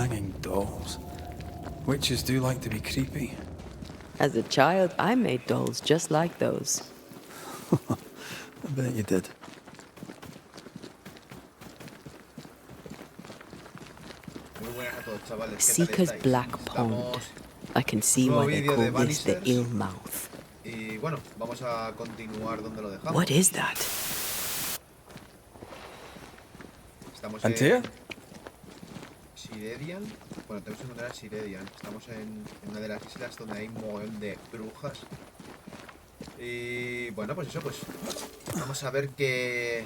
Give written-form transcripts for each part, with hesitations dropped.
hanging dolls. Witches do like to be creepy. As a child, I made dolls just like those. I bet you did. Muy buenas a todos, chavales. ¿Qué tal Seeker's estáis? Black Pond. Estamos I can see nuevo why they vídeo call de this the Banishers. ill mouth. Y bueno, vamos a continuar donde lo dejamos. What is that? Estamos Antea? en Siredian. Bueno, tenemos que encontrar Siredian. Estamos en una de las islas donde hay un montón de brujas. Y bueno, pues eso, pues vamos a ver qué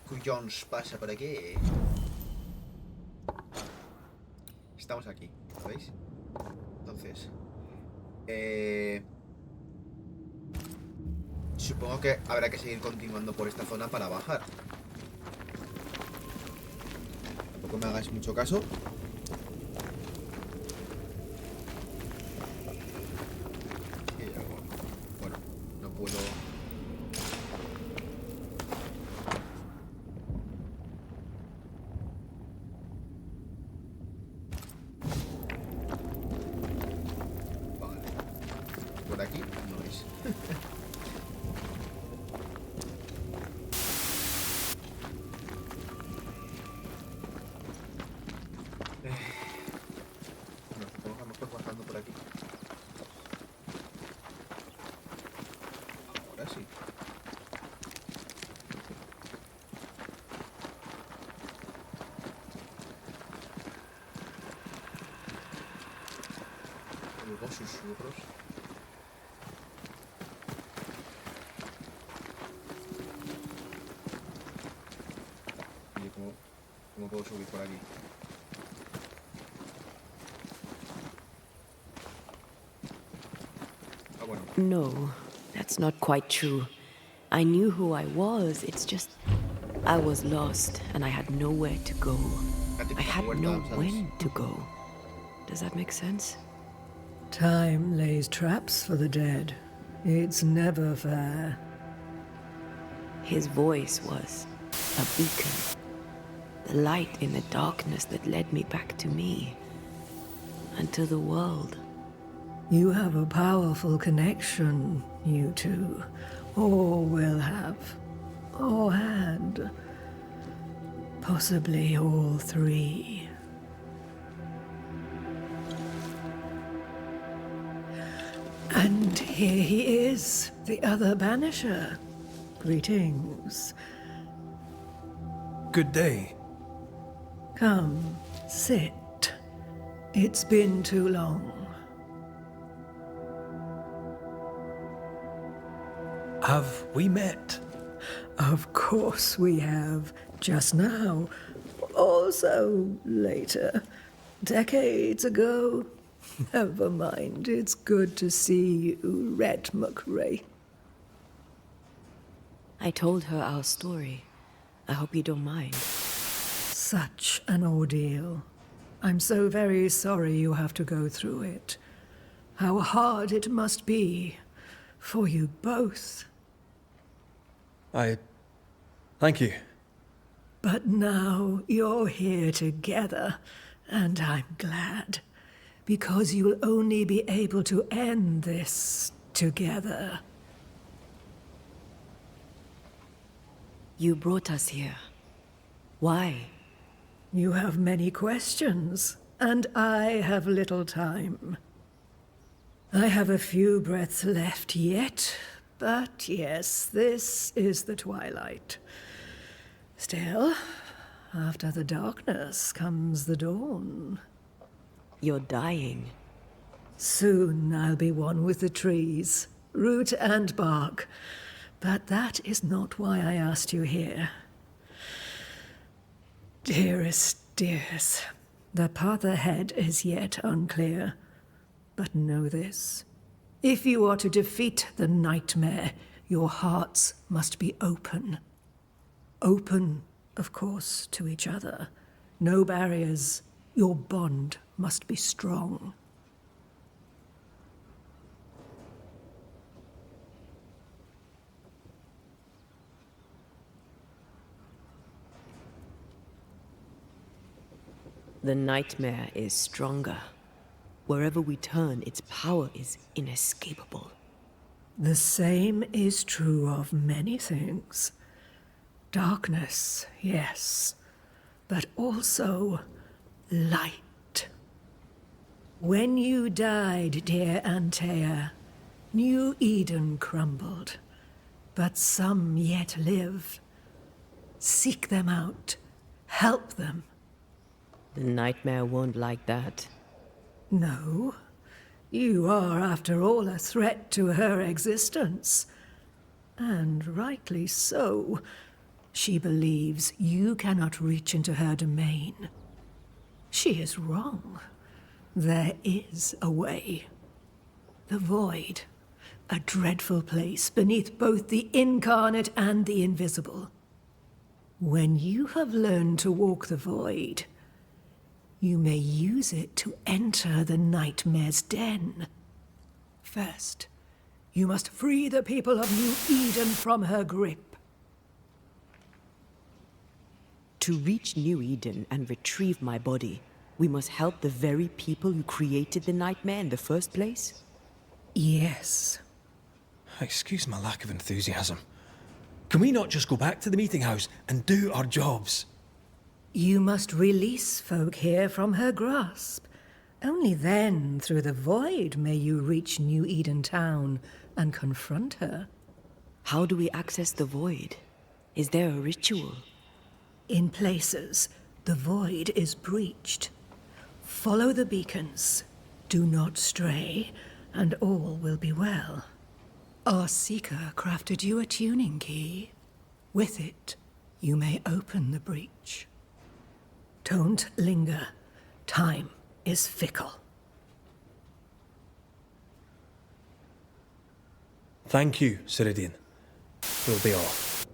cuyons pasa por aquí. Estamos aquí, ¿veis? Entonces, supongo que habrá que seguir continuando por esta zona para bajar. Tampoco me hagáis mucho caso. Bueno, no puedo. Vale. Por aquí no es. Bueno, supongo que a lo mejor bajando por aquí. Ahora sí. Oigo susurros. Oye, ¿cómo puedo subir por aquí? Ah, bueno. No, that's not quite true. I knew who I was, it's just I was lost and I had nowhere to go. I had no when to go. Does that make sense? Time lays traps for the dead. It's never fair. His voice was a beacon. The light in the darkness that led me back to me. And to the world. You have a powerful connection, you two. Or will have. Or had. Possibly all three. And here he is, the other Banisher. Greetings. Good day. Come, sit. It's been too long. Have we met? Of course we have. Just now. Also later. Decades ago. Never mind. It's good to see you, Red McRae. I told her our story. I hope you don't mind. Such an ordeal. I'm so very sorry you have to go through it. How hard it must be for you both. Thank you. But now you're here together, and I'm glad. Because you'll only be able to end this together. You brought us here. Why? You have many questions, and I have little time. I have a few breaths left yet, but yes, this is the twilight. Still, after the darkness comes the dawn. You're dying. Soon I'll be one with the trees, root and bark. But that is not why I asked you here. Dearest dears, the path ahead is yet unclear. But know this. If you are to defeat the nightmare, your hearts must be open. Open, of course, to each other. No barriers. Your bond must be strong. The nightmare is stronger. Wherever we turn, its power is inescapable. The same is true of many things. Darkness, yes, but also light. When you died, dear Antea, New Eden crumbled, but some yet live. Seek them out. Help them. The nightmare won't like that. No. You are, after all, a threat to her existence. And rightly so. She believes you cannot reach into her domain. She is wrong. There is a way. The void. A dreadful place beneath both the incarnate and the invisible. When you have learned to walk the void, you may use it to enter the nightmare's den. First, you must free the people of New Eden from her grip. To reach New Eden and retrieve my body, we must help the very people who created the nightmare in the first place? Yes. Excuse my lack of enthusiasm. Can we not just go back to the meeting house and do our jobs? You must release folk here from her grasp. Only then, through the void, may you reach New Eden Town and confront her. How do we access the void? Is there a ritual? In places, the void is breached. Follow the beacons. Do not stray, and all will be well. Our seeker crafted you a tuning key. With it, you may open the breach. Don't linger. Time is fickle. Thank you, Ceridian. We'll be off.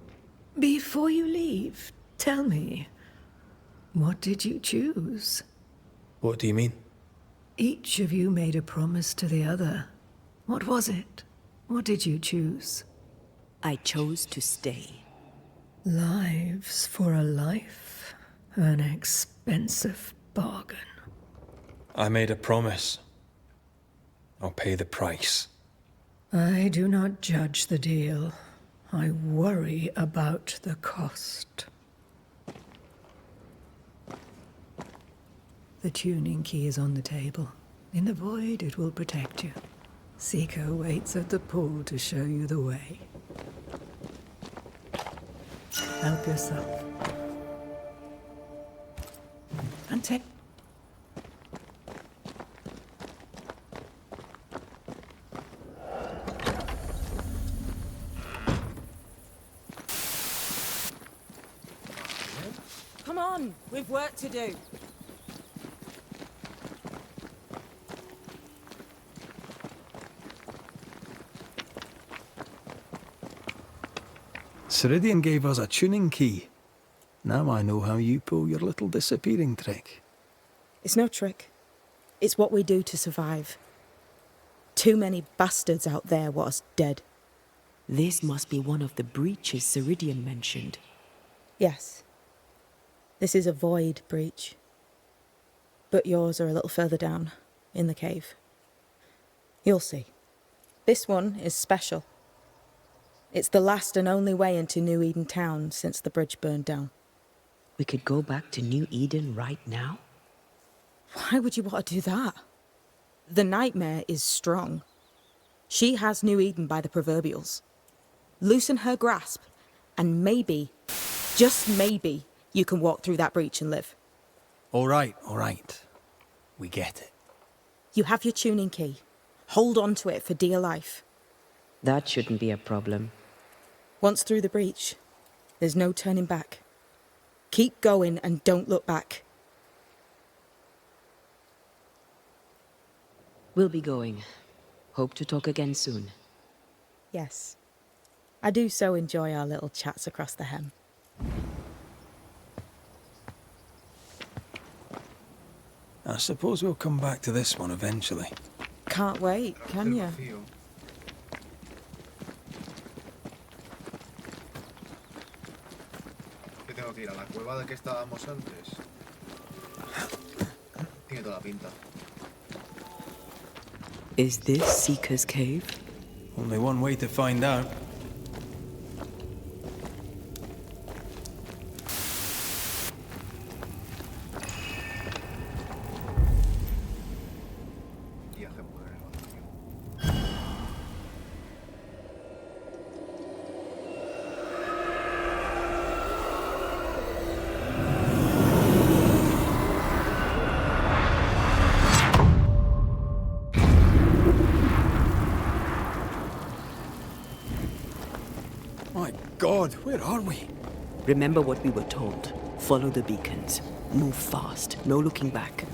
Before you leave, tell me, what did you choose? What do you mean? Each of you made a promise to the other. What was it? What did you choose? I chose to stay. Lives for a life? An expensive bargain. I made a promise. I'll pay the price. I do not judge the deal. I worry about the cost. The tuning key is on the table. In the void, it will protect you. Seeker waits at the pool to show you the way. Help yourself. And take... Come on, we've work to do. Ceridian gave us a tuning key. Now I know how you pull your little disappearing trick. It's no trick. It's what we do to survive. Too many bastards out there want us dead. This must be one of the breaches Ceridian mentioned. Yes. This is a void breach. But yours are a little further down, in the cave. You'll see. This one is special. It's the last and only way into New Eden Town since the bridge burned down. We could go back to New Eden right now? Why would you want to do that? The nightmare is strong. She has New Eden by the proverbials. Loosen her grasp, and maybe, just maybe, you can walk through that breach and live. All right. We get it. You have your tuning key. Hold on to it for dear life. That shouldn't be a problem. Once through the breach, there's no turning back. Keep going and don't look back. We'll be going. Hope to talk again soon. Yes. I do so enjoy our little chats across the hem. I suppose we'll come back to this one eventually. Can't wait, can you? Que tengo que ir a la cueva de que estábamos antes. Tiene toda la pinta. Is this Seeker's Cave? Only one way to find out. Viaje por el vacío. My God, where are we? Remember what we were told. Follow the beacons. Move fast. No looking back.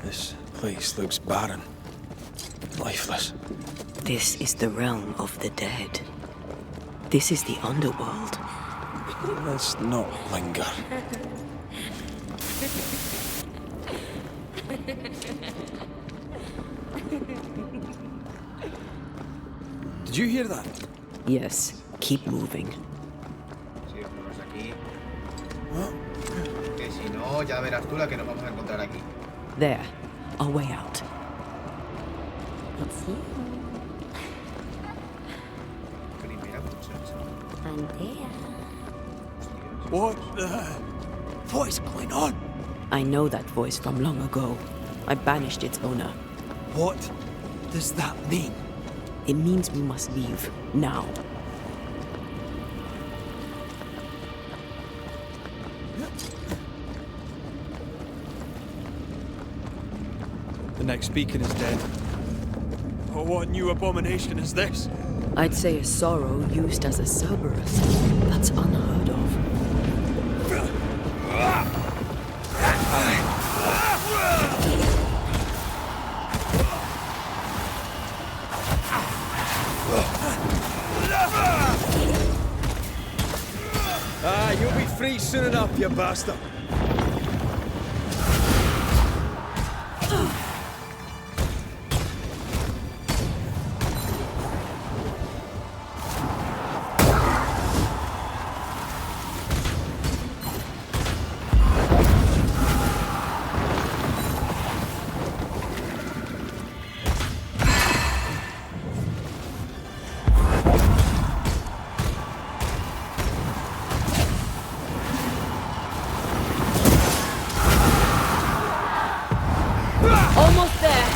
This place looks barren. Lifeless. This is the realm of the dead. This is the underworld. Let's not linger. Did you hear that? Yes, keep moving. Sí, vámonos aquí. Que si no, ya verás tú la que nos vamos a encontrar aquí. There, our way out. It's you. Primera muchacha. I'm there. What is going on? I know that voice from long ago. I banished its owner. What does that mean? It means we must leave, now. The next beacon is dead. Oh, what new abomination is this? I'd say a sorrow used as a Cerberus. That's unheard of. You'll be free soon enough, you bastard. Almost there!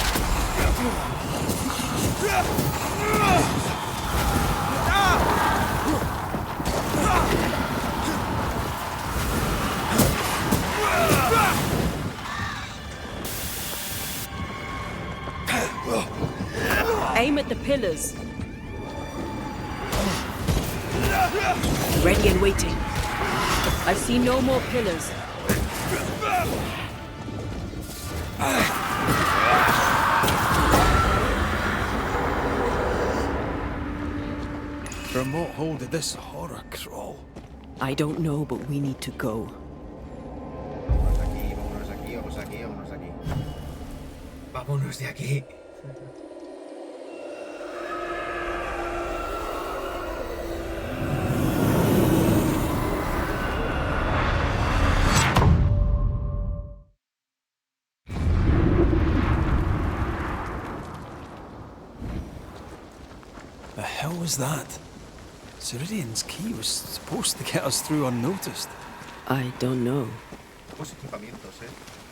Aim at the pillars. Ready and waiting. I see no more pillars. From what hole did this horror crawl? I don't know, but we need to go. Vámonos aquí, vámonos aquí, vamos aquí, vámonos aquí. Vámonos de aquí. The hell was that? Ceridian's key was supposed to get us through unnoticed. I don't know. Pues equipamientos,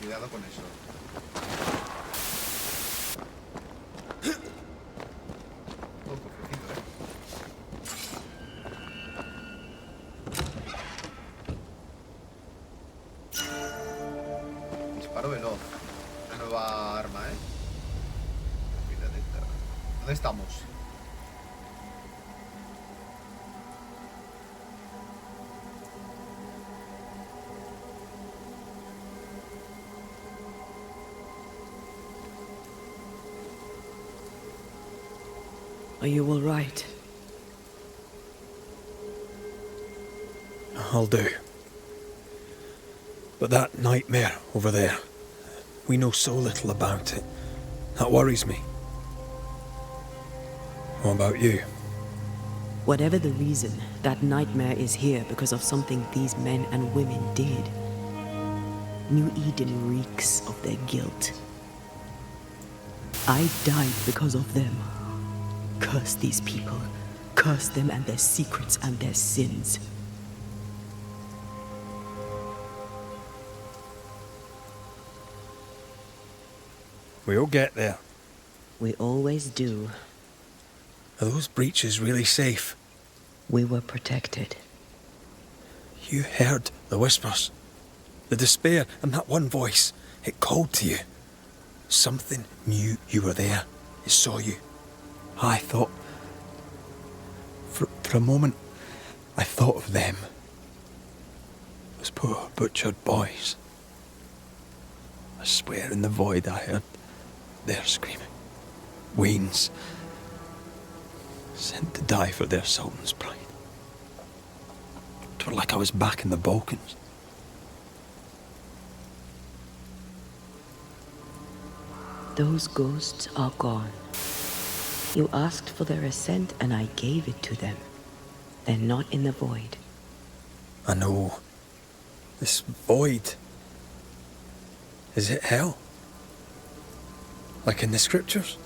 cuidado con eso. Oh, cofrecito, Disparo veloz. Una nueva arma, ¿Dónde estamos? Are you all right? I'll do. But that nightmare over there, We know so little about it. That worries me. What about you? Whatever the reason, that nightmare is here because of something these men and women did. New Eden reeks of their guilt. I died because of them. Curse these people. Curse them and their secrets and their sins. We'll get there. We always do. Are those breaches really safe? We were protected. You heard the whispers, the despair, and that one voice. It called to you. Something knew you were there. It saw you. I thought... For a moment, I thought of them. Those poor butchered boys. I swear in the void I heard their screaming. Wains. Sent to die for their sultan's pride. It were like I was back in the Balkans. Those ghosts are gone. You asked for their assent and I gave it to them. They're not in the void. I know. This void. Is it hell? Like in the scriptures?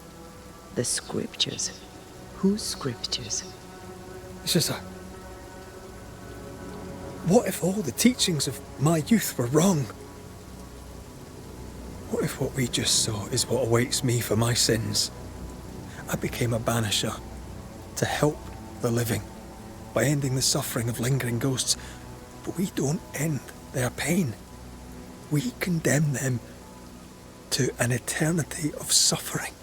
The scriptures? Whose scriptures? It's just a... What if all the teachings of my youth were wrong? What if what we just saw is what awaits me for my sins? I became a banisher to help the living by ending the suffering of lingering ghosts, but we don't end their pain. We condemn them to an eternity of suffering.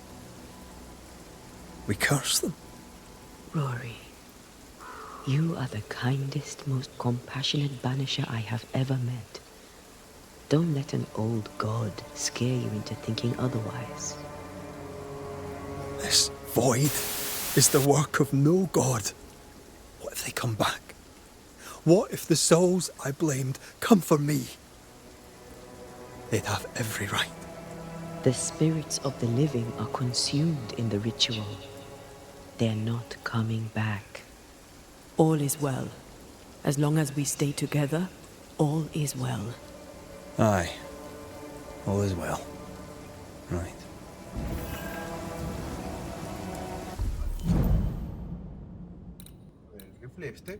We curse them. Rory, you are the kindest, most compassionate banisher I have ever met. Don't let an old god scare you into thinking otherwise. This void is the work of no god. What if they come back? What if the souls I blamed come for me? They'd have every right. The spirits of the living are consumed in the ritual. They're not coming back. All is well. As long as we stay together, all is well. Aye. All is well. Right. El rifle este.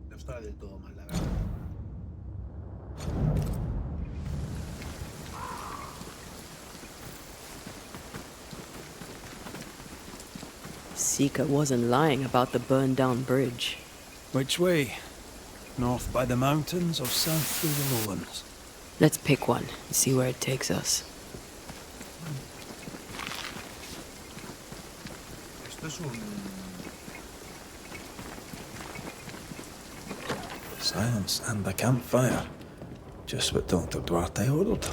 No está del todo mal, la verdad. Seeker wasn't lying about the burned down bridge. Which way? North by the mountains or south through the lowlands? Let's pick one and see where it takes us. Esto es un... Silence and the campfire. Just what Dr. Duarte ordered.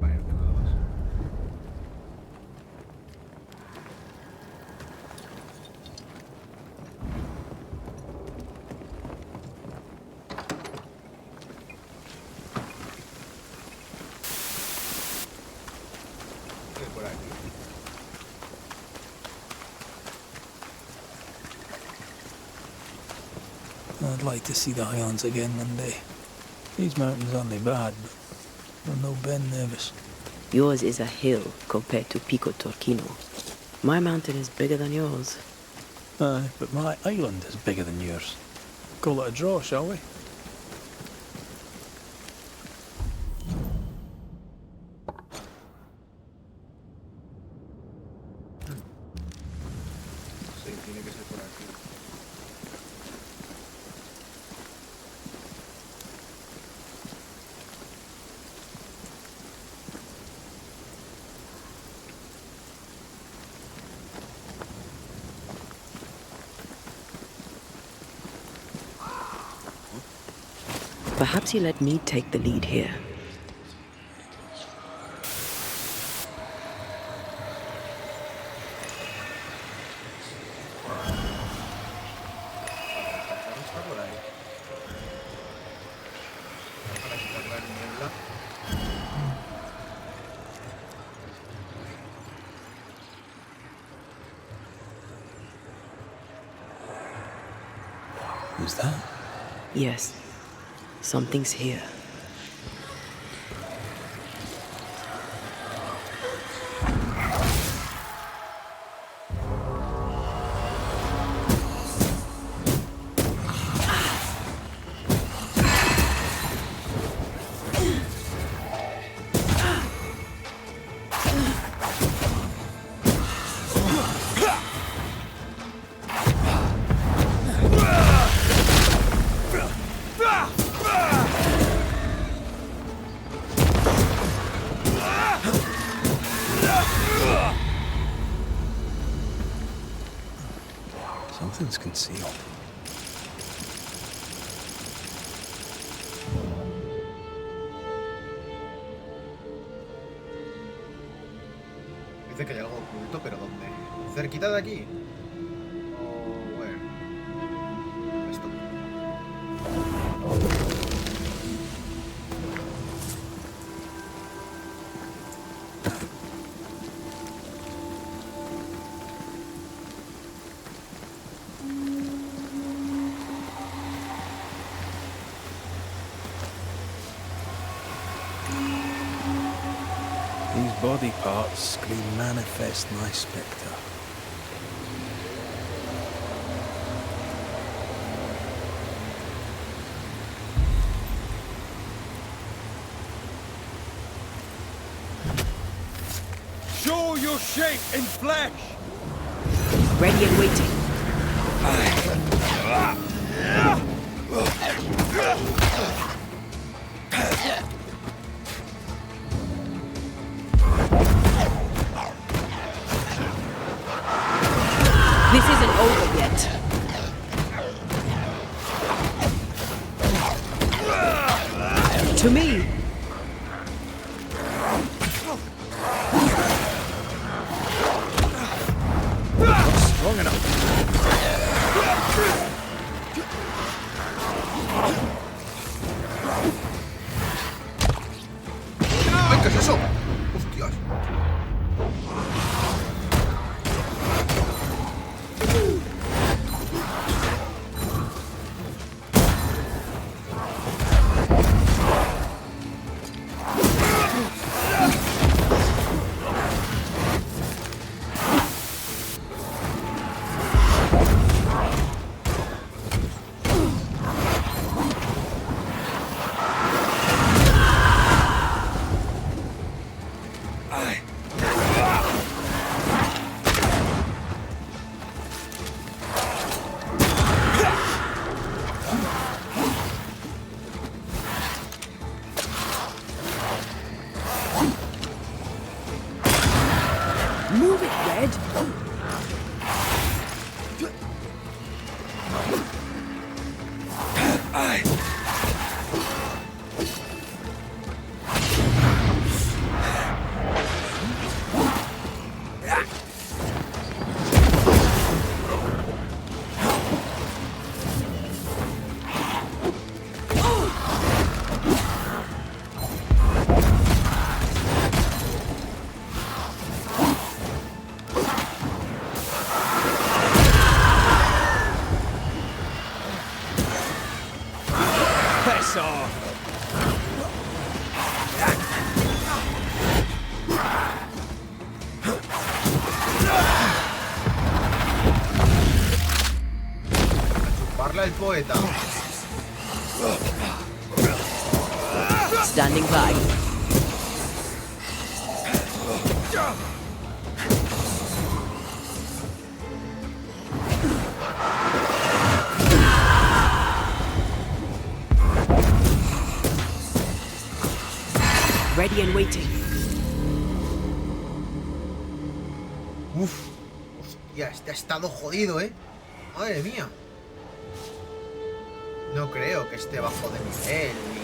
Vale, no tengo nada más. Estoy por aquí. I'd like to see the Highlands again one day. These mountains aren't they bad, but I'm no Ben Nevis. Yours is a hill compared to Pico Torquino. My mountain is bigger than yours. Aye, but my island is bigger than yours. Call it a draw, shall we? Sí, tiene que ser por aquí. Perhaps you let me take the lead here. Está por ahí. Para quitar la niebla. Who's that? Yes, something's here. Something's concealed. Dice que hay algo oculto, pero ¿dónde? ¿Cerquita de aquí? O bueno. Esto. These body parts scream manifest my spectre. Show your shape in flesh! Ready and waiting. This isn't over yet. To me. Not strong enough. ¡Ay, qué es eso! ¡Hostias! Move it, Red. Piss off! Parla el poeta. Standing by. Ready and waiting. Uf. Hostia, este ha estado jodido, ¿eh? Madre mía. No creo que esté bajo de nivel ni...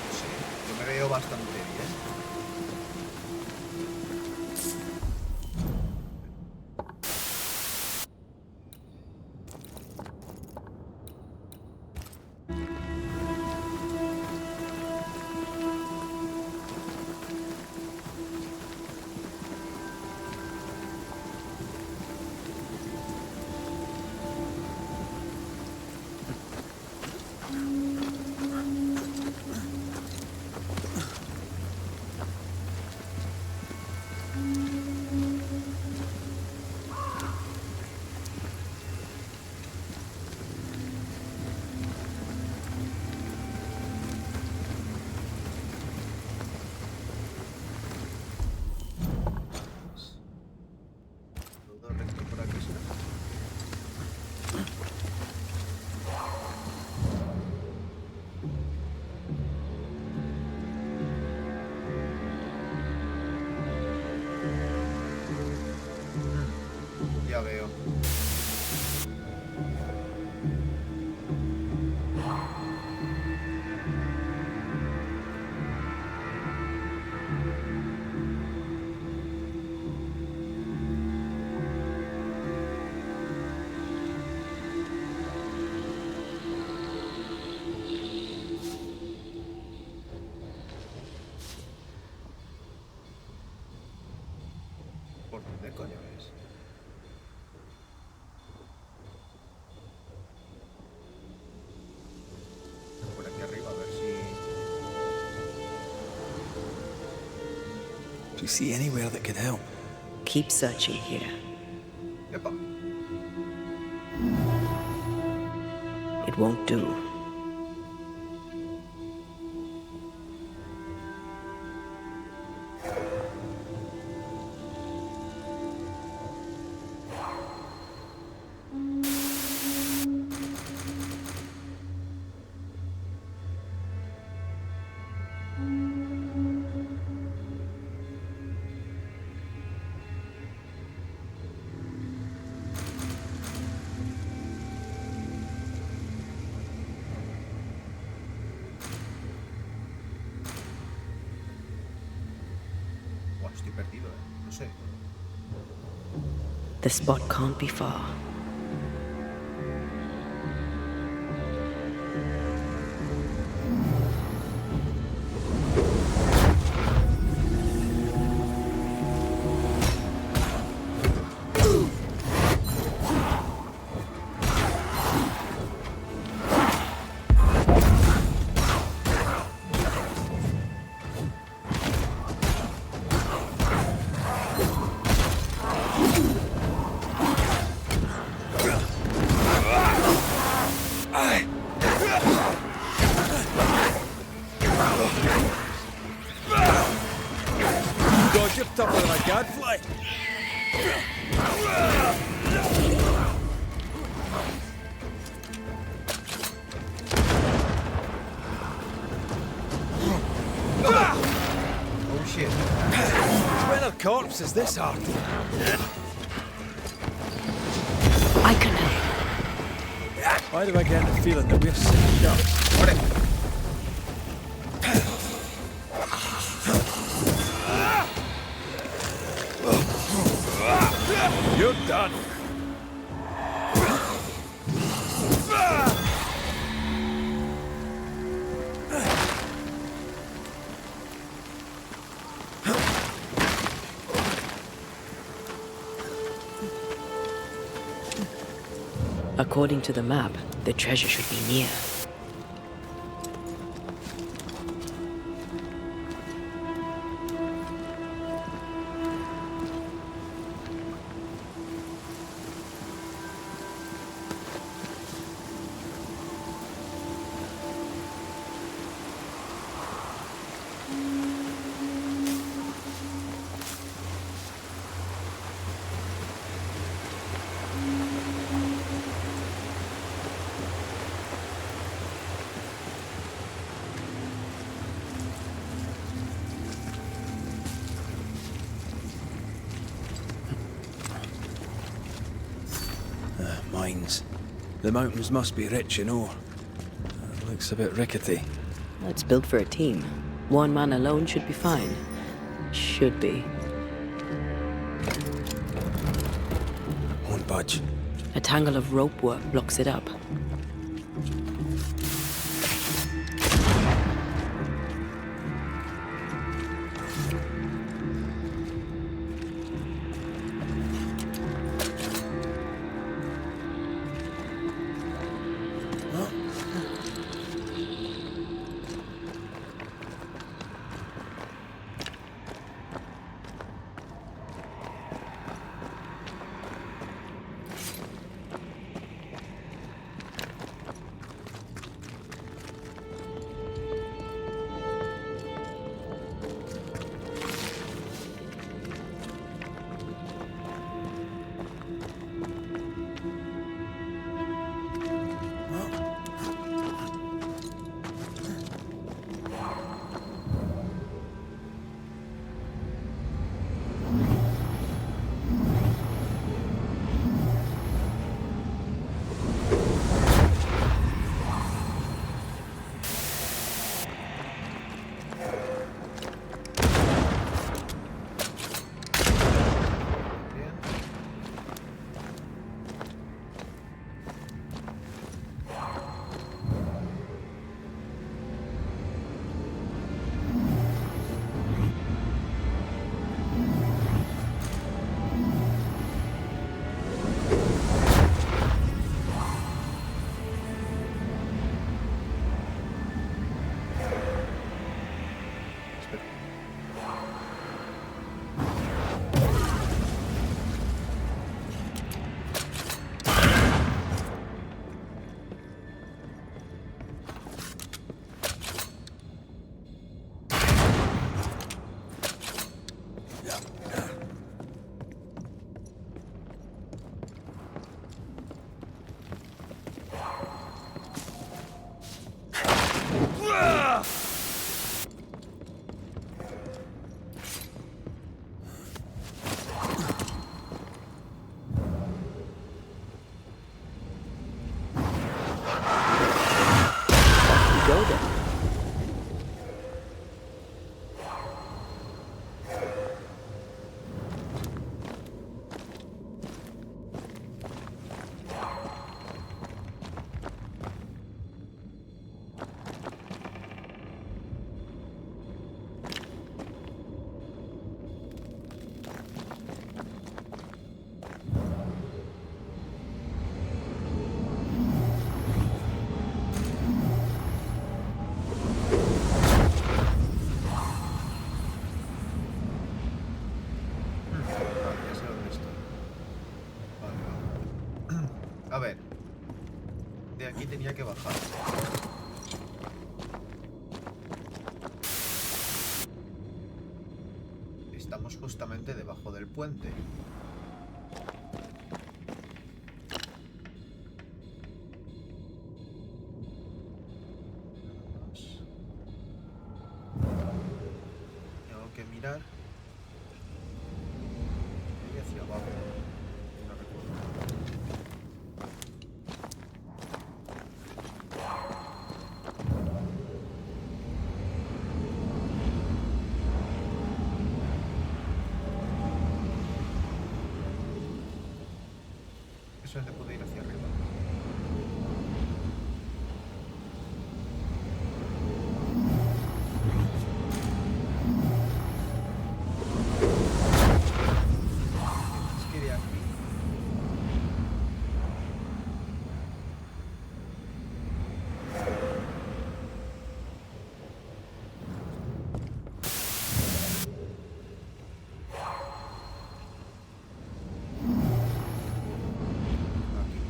No sé, yo me veo bastante bien. Todo recto por aquí, ¿será? Ya veo. ¿Por dónde coño es? Por aquí arriba, a ver si... Do you see anywhere that could help? Keep searching here. ¡Epa! It won't do. Buah, estoy perdido, no sé. The spot can't be far. God, you're tougher than a gadfly. Oh shit. When our corpse is this hard. I can. Why do I get the feeling that we're setting up? You're done. According to the map, the treasure should be near. Mines. The mountains must be rich in ore. Looks a bit rickety. It's built for a team. One man alone should be fine. Should be. Won't budge. A tangle of rope work blocks it up. A ver. De aquí tenía que bajar. Estamos justamente debajo del puente. Tengo que mirar. Y hacia abajo. No recuerdo. Eso es de poder ir hacia arriba. Es que de aquí. Aquí.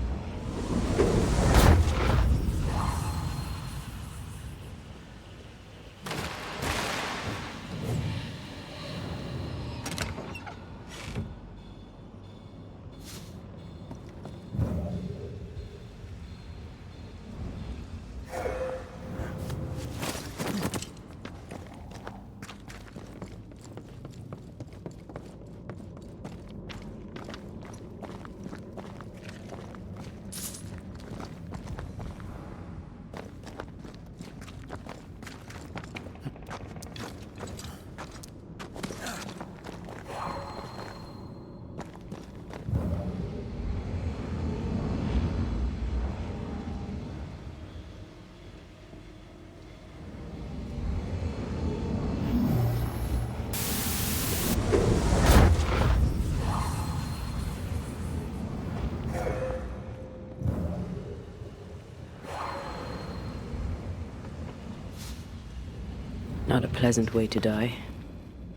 Not a pleasant way to die.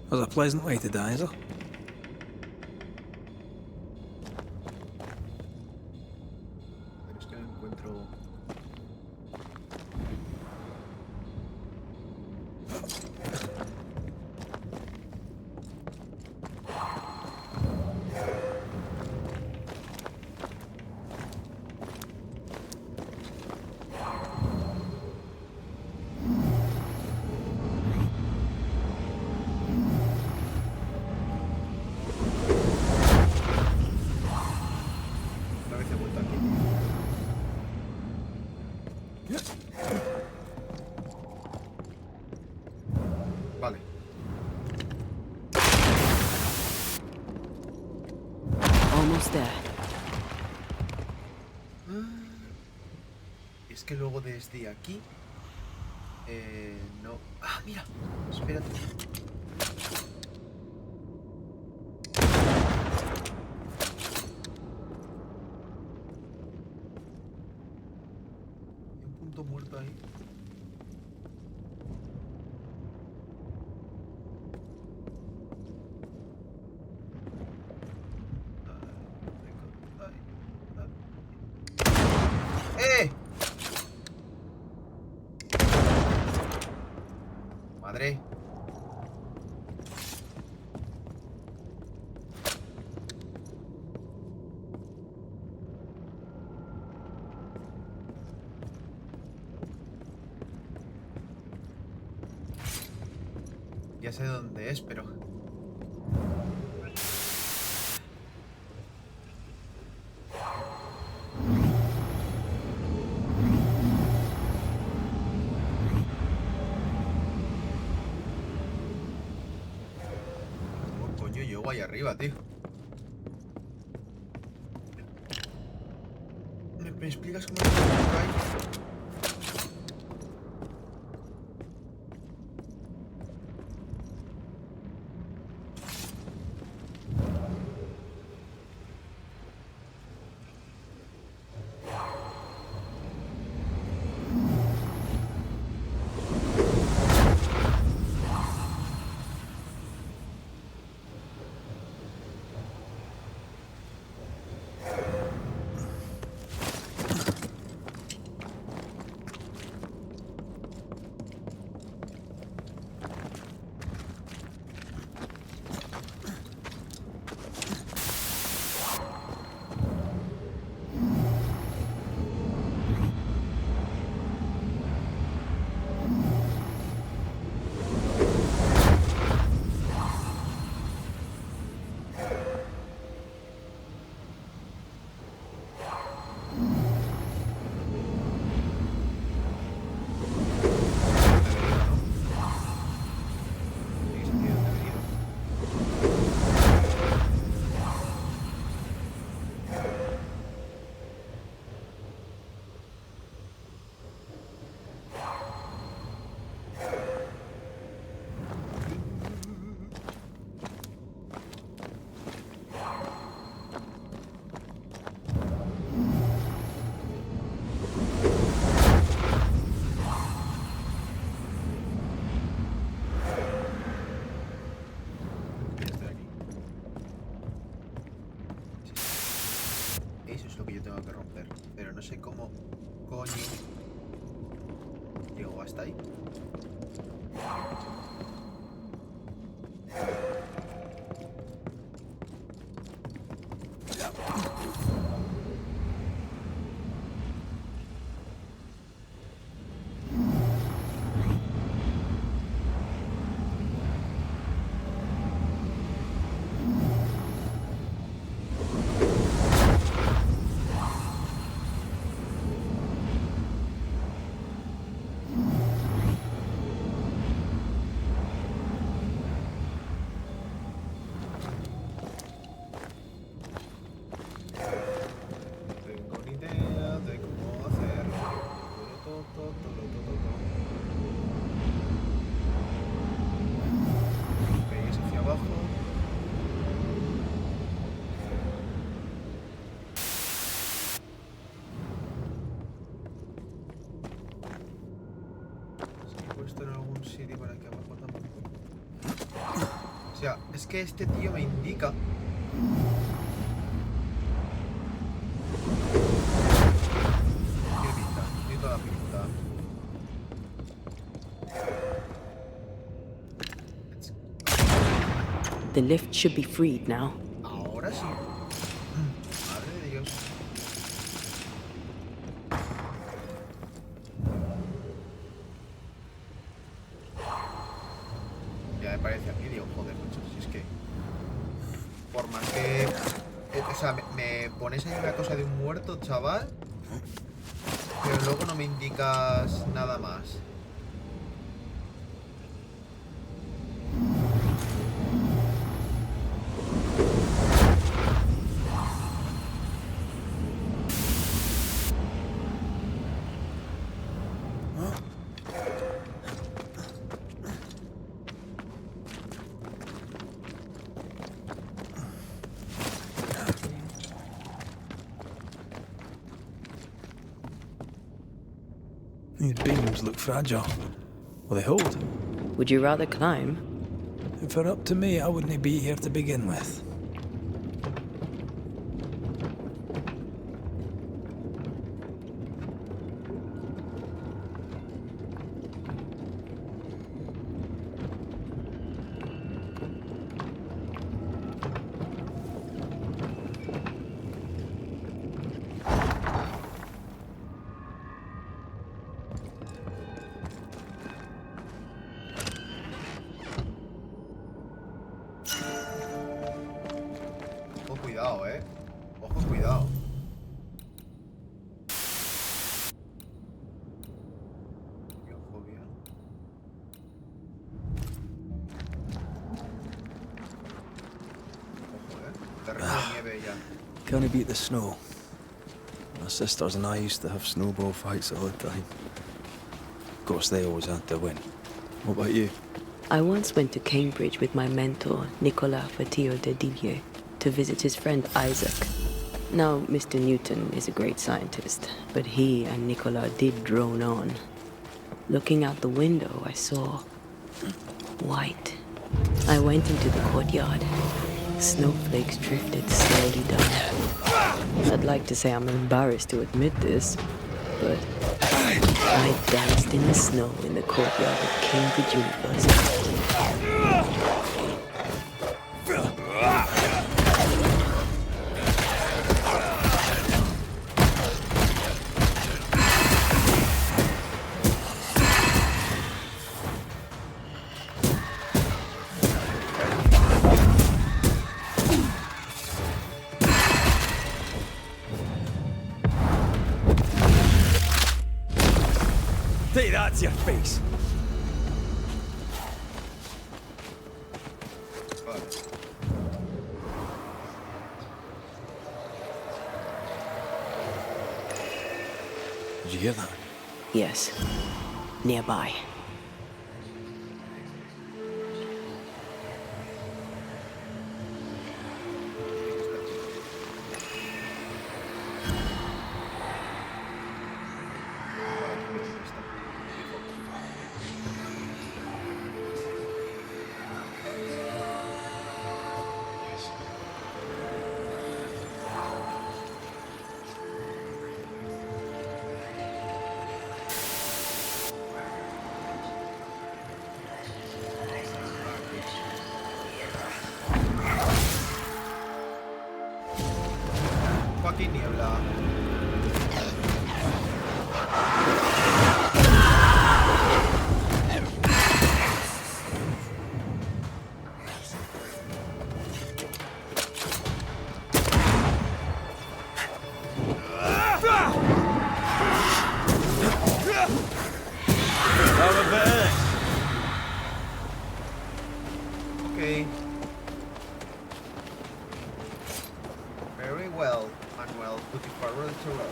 There's a pleasant way to die, is there? Pero es que no encuentro... Otra vez he vuelto aquí. Vale. Almost there. Es que luego desde aquí... no... Ah, mira. Espérate. Hay un punto muerto ahí. ¡Eh! Madre. Ya sé dónde es, pero... ¿Cómo coño llego ahí arriba, tío? ¿Me explicas cómo llego ahí? No sé cómo coño llego hasta ahí. Esto en algún sitio por aquí abajo. sea, es que este tío me indica... Tiene pinta, tiene toda la pinta. The lift should be freed now. Ahora sí. Madre de Dios. Ya me parece a mí, digo, joder, mucho. Si es que... Por más que... O sea, me pones ahí una cosa de un muerto, chaval. Pero luego no me indicas nada más. These beams look fragile. Will they hold? Would you rather climb? If it were up to me, I wouldn't be here to begin with. Ojo, cuidado, Ojo, cuidado. Y ojo bien. Ojo, terreno de nieve ya. Can't beat the snow. My sisters and I used to have snowball fights all the time. Of course, they always had to win. What about you? I once went to Cambridge with my mentor, Nicolas Fatio de Didier, to visit his friend Isaac. Now, Mr. Newton is a great scientist, but he and Nicolas did drone on. Looking out the window, I saw white. I went into the courtyard. Snowflakes drifted slowly down. I'd like to say I'm embarrassed to admit this, but I danced in the snow in the courtyard of Cambridge University. Take that to your face. Vale. Did you hear that? Yes, nearby. Aquí niebla. Okay. Very well, Manuel. Looking forward to road.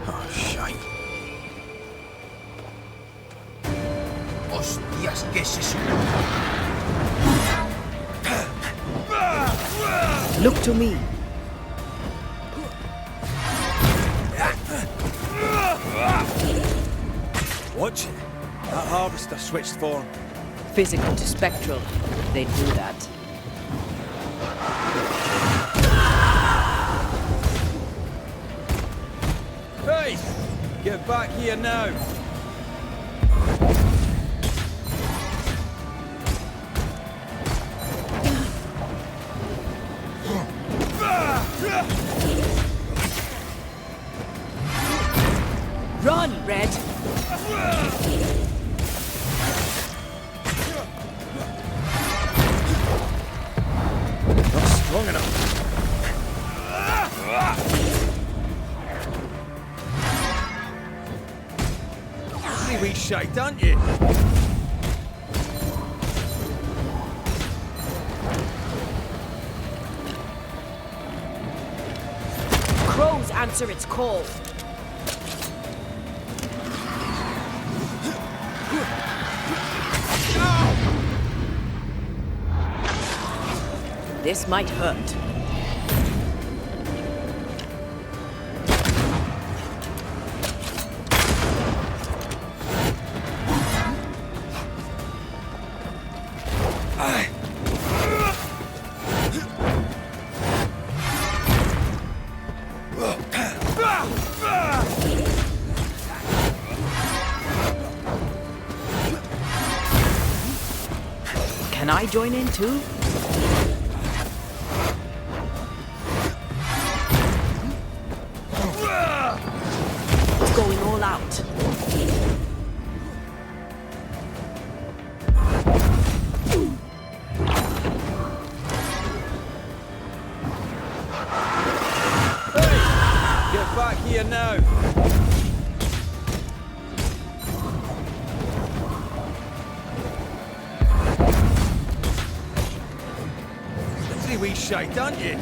Oh, shite. Hostias, ¿qué es eso? Look to me. Watch it. That harvester switched form. Physical to spectral. They do that. Hey! Get back here now! Run, Red! Not strong enough. Pretty wee shite, aren't you? Crows answer its call. This might hurt. Can I join in too? Going all out. Hey! Get back here now! Pretty wee shite, aren't you?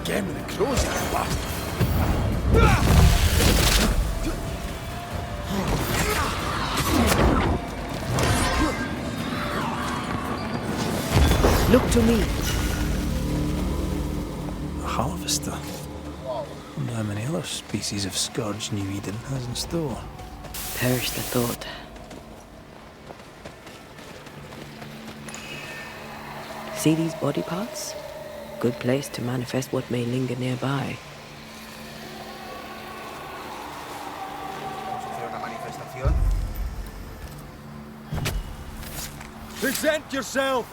Again with the crows, you bastard! Look to me. A harvester. Wonder how many other species of scourge New Eden has in store. Perish the thought. See these body parts? Good place to manifest what may linger nearby. Vamos a hacer una manifestación. Present yourself!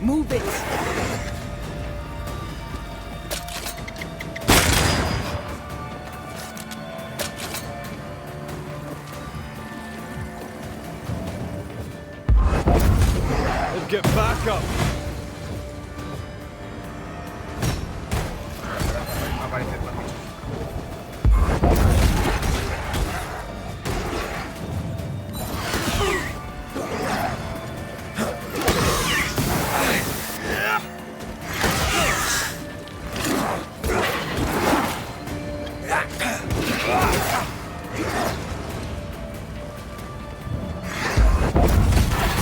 Move it! Get back up! Aparecen más bichos.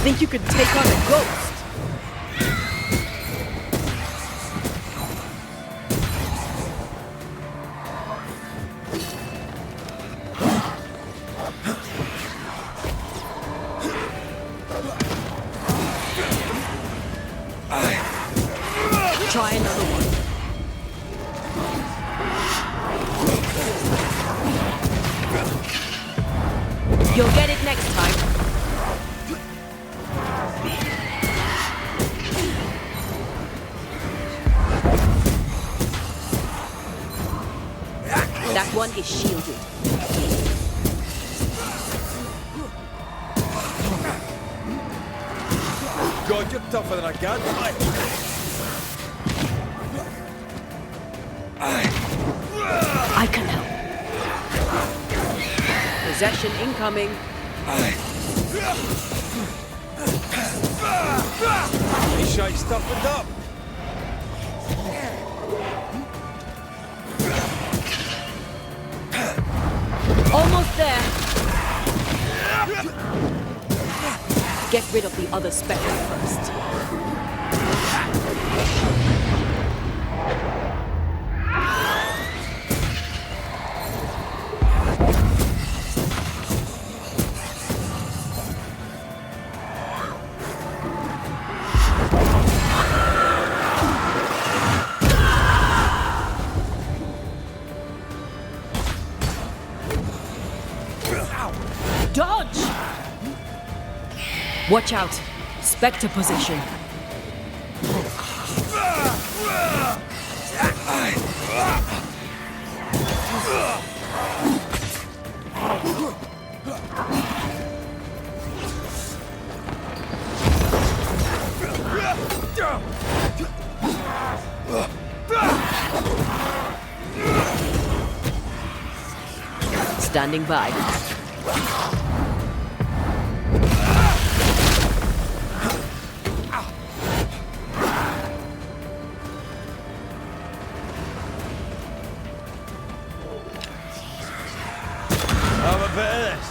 Think you could take on a ghost? Try another one. You'll get it next time. That one is shielded. God, you're tougher than I got. I can help. Possession incoming. He shite stuffed up. Almost there. Get rid of the other spectre first. Dodge! Watch out! Spectre possession. Standing by. Have a bit of this.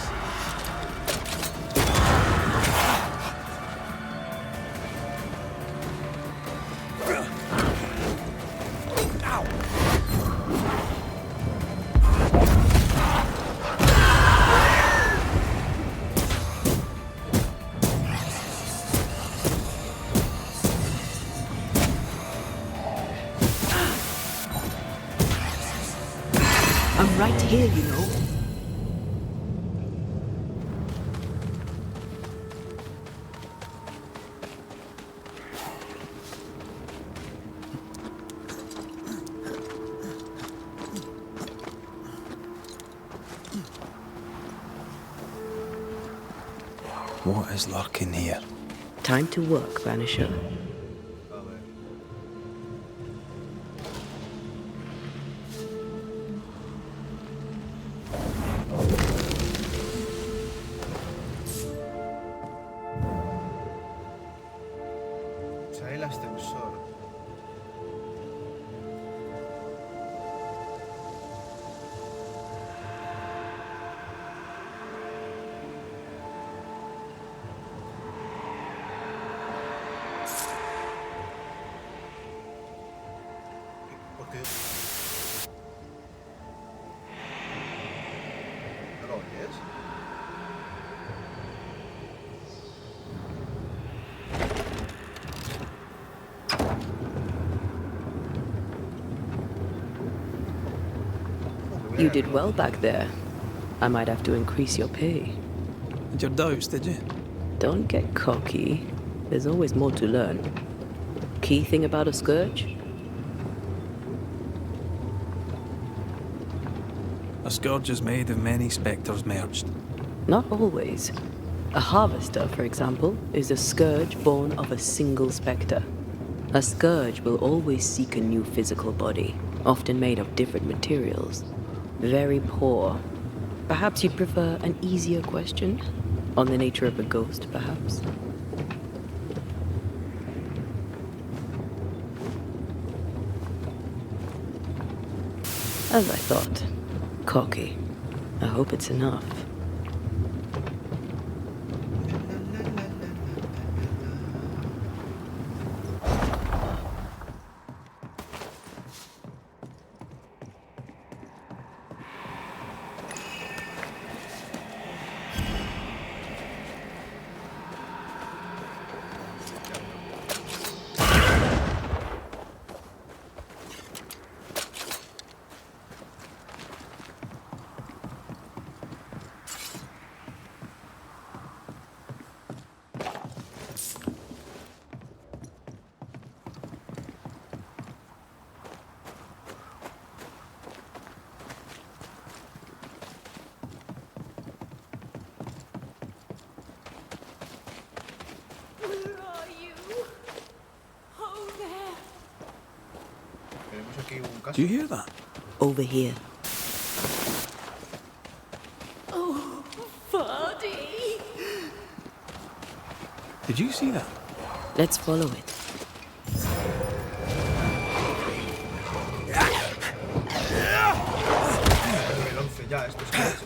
I'm right here, you know. What is lurking here? Time to work, Banisher. A ver. Sale el ascensor. ¿Por qué? ¿No lo oyes? You did well back there. I might have to increase your pay. Had your doubts, did you? Don't get cocky. There's always more to learn. Key thing about a scourge? A scourge is made of many spectres merged. Not always. A harvester, for example, is a scourge born of a single spectre. A scourge will always seek a new physical body, often made of different materials. Very poor. Perhaps you'd prefer an easier question? On the nature of a ghost, perhaps? As I thought. Cocky. I hope it's enough. Tenemos aquí un caso. Do you hear that? Over here. Oh, Did you see that? Let's follow it. El 11 ya, esto es...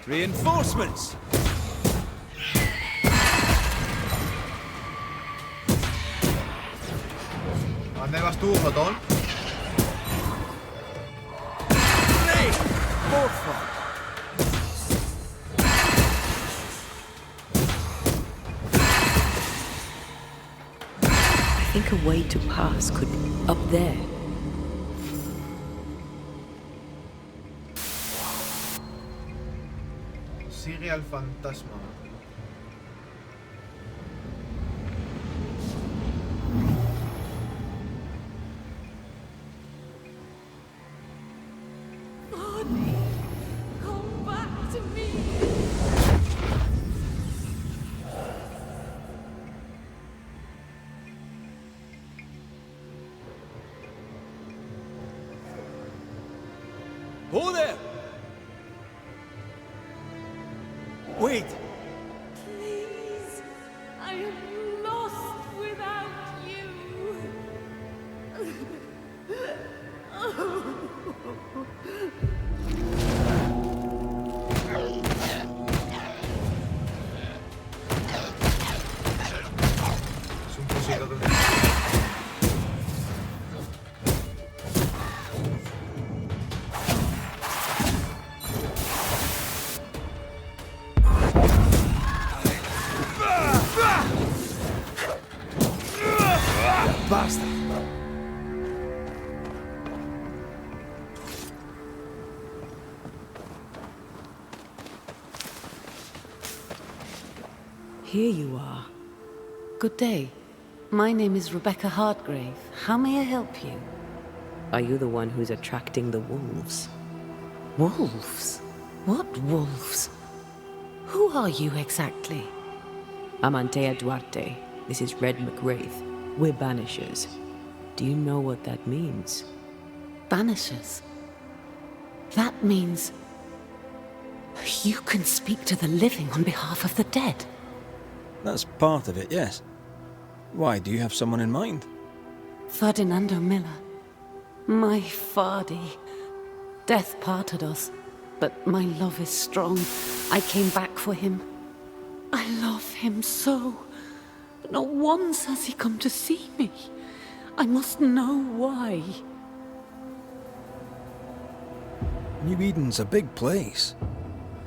Reinforcements! ¿A dónde vas tú, botón? I think a way to pass could be up there. Sigue al fantasma. Come back to me. Hold there! Wait! Please, I am lost without you. Es un fusil de... Basta! Here you are. Good day. My name is Rebecca Hartgrave. How may I help you? Are you the one who's attracting the wolves? Wolves? What wolves? Who are you exactly? I'm Antea Duarte. This is Red McWraith. We're Banishers. Do you know what that means? Banishers? That means... you can speak to the living on behalf of the dead. That's part of it, yes. Why, do you have someone in mind? Ferdinando Miller. My Fardy. Death parted us, but my love is strong. I came back for him. I love him so. But not once has he come to see me. I must know why. New Eden's a big place.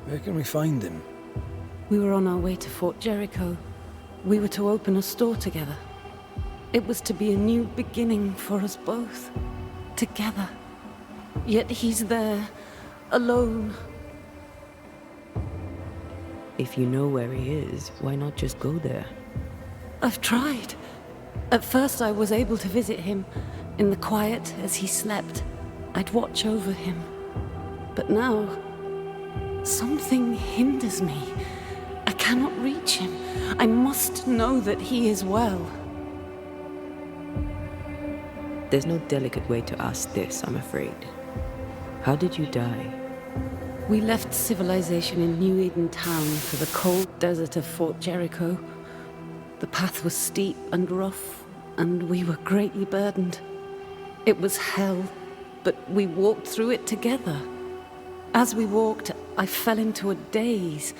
Where can we find him? We were on our way to Fort Jericho. We were to open a store together. It was to be a new beginning for us both. Together. Yet he's there, alone. If you know where he is, why not just go there? I've tried. At first I was able to visit him. In the quiet, as he slept, I'd watch over him. But now, something hinders me. I cannot reach him. I must know that he is well. There's no delicate way to ask this, I'm afraid. How did you die? We left civilization in New Eden town for the cold desert of Fort Jericho. The path was steep and rough, and we were greatly burdened. It was hell, but we walked through it together. As we walked, I fell into a daze.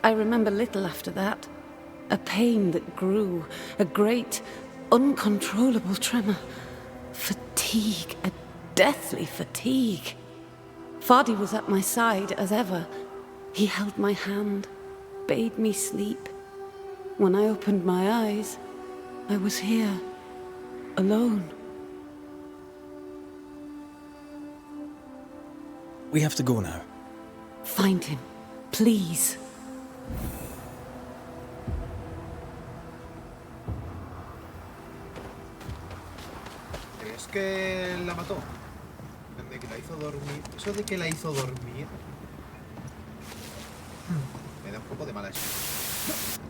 I remember little after that. A pain that grew, a great, uncontrollable tremor. Fatigue, a deathly fatigue. Fardy was at my side as ever. He held my hand, bade me sleep. When I opened my eyes, I was here, alone. We have to go now. Find him, please. ¿Crees que la mató? ¿De que la hizo dormir? ¿Eso de que la hizo dormir? Me da un poco de mala espina.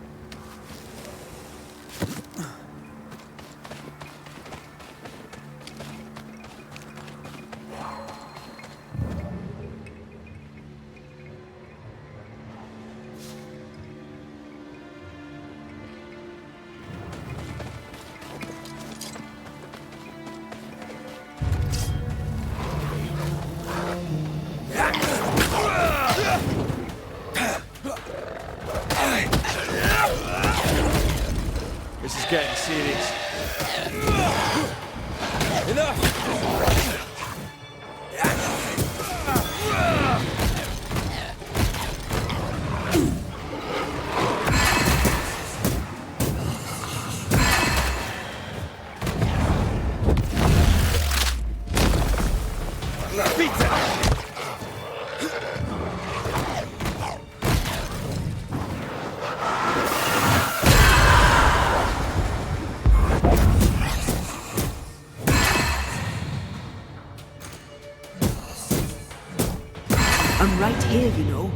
I'm right here, you know.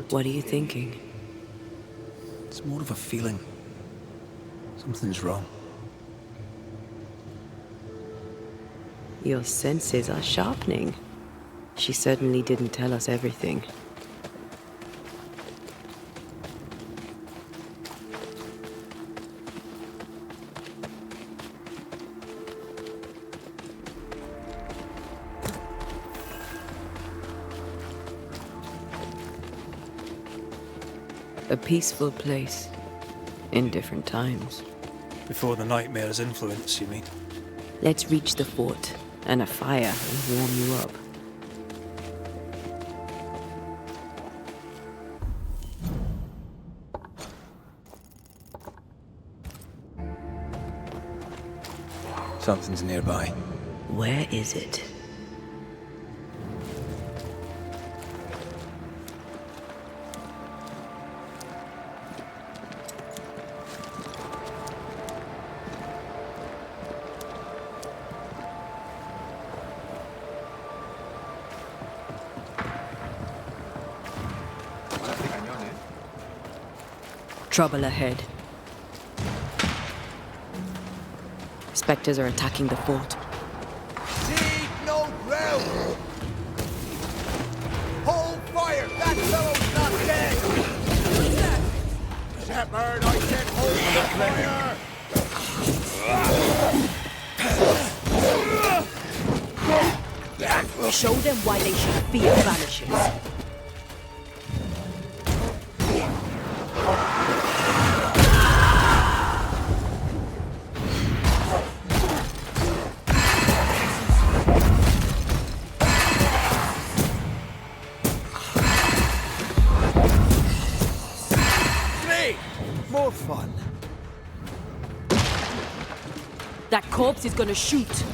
What are you thinking? It's more of a feeling. Something's wrong. Your senses are sharpening. She certainly didn't tell us everything. A peaceful place. In different times. Before the nightmare's influence, you mean? Let's reach the fort, and a fire will warm you up. Something's nearby. Where is it? Trouble ahead. Spectres are attacking the fort. Dig no ground! Hold fire! That fellow's not dead! Shepherd, I said hold fire! Show them why they should fear Banishers. More fun. That corpse is gonna shoot.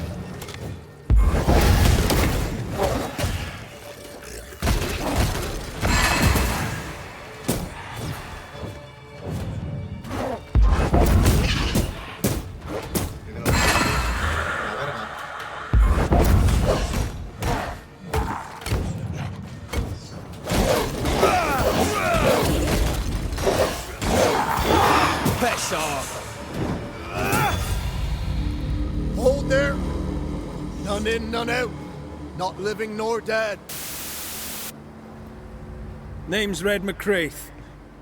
Hold there. None in, none out. Not living nor dead. Name's Red McCraith.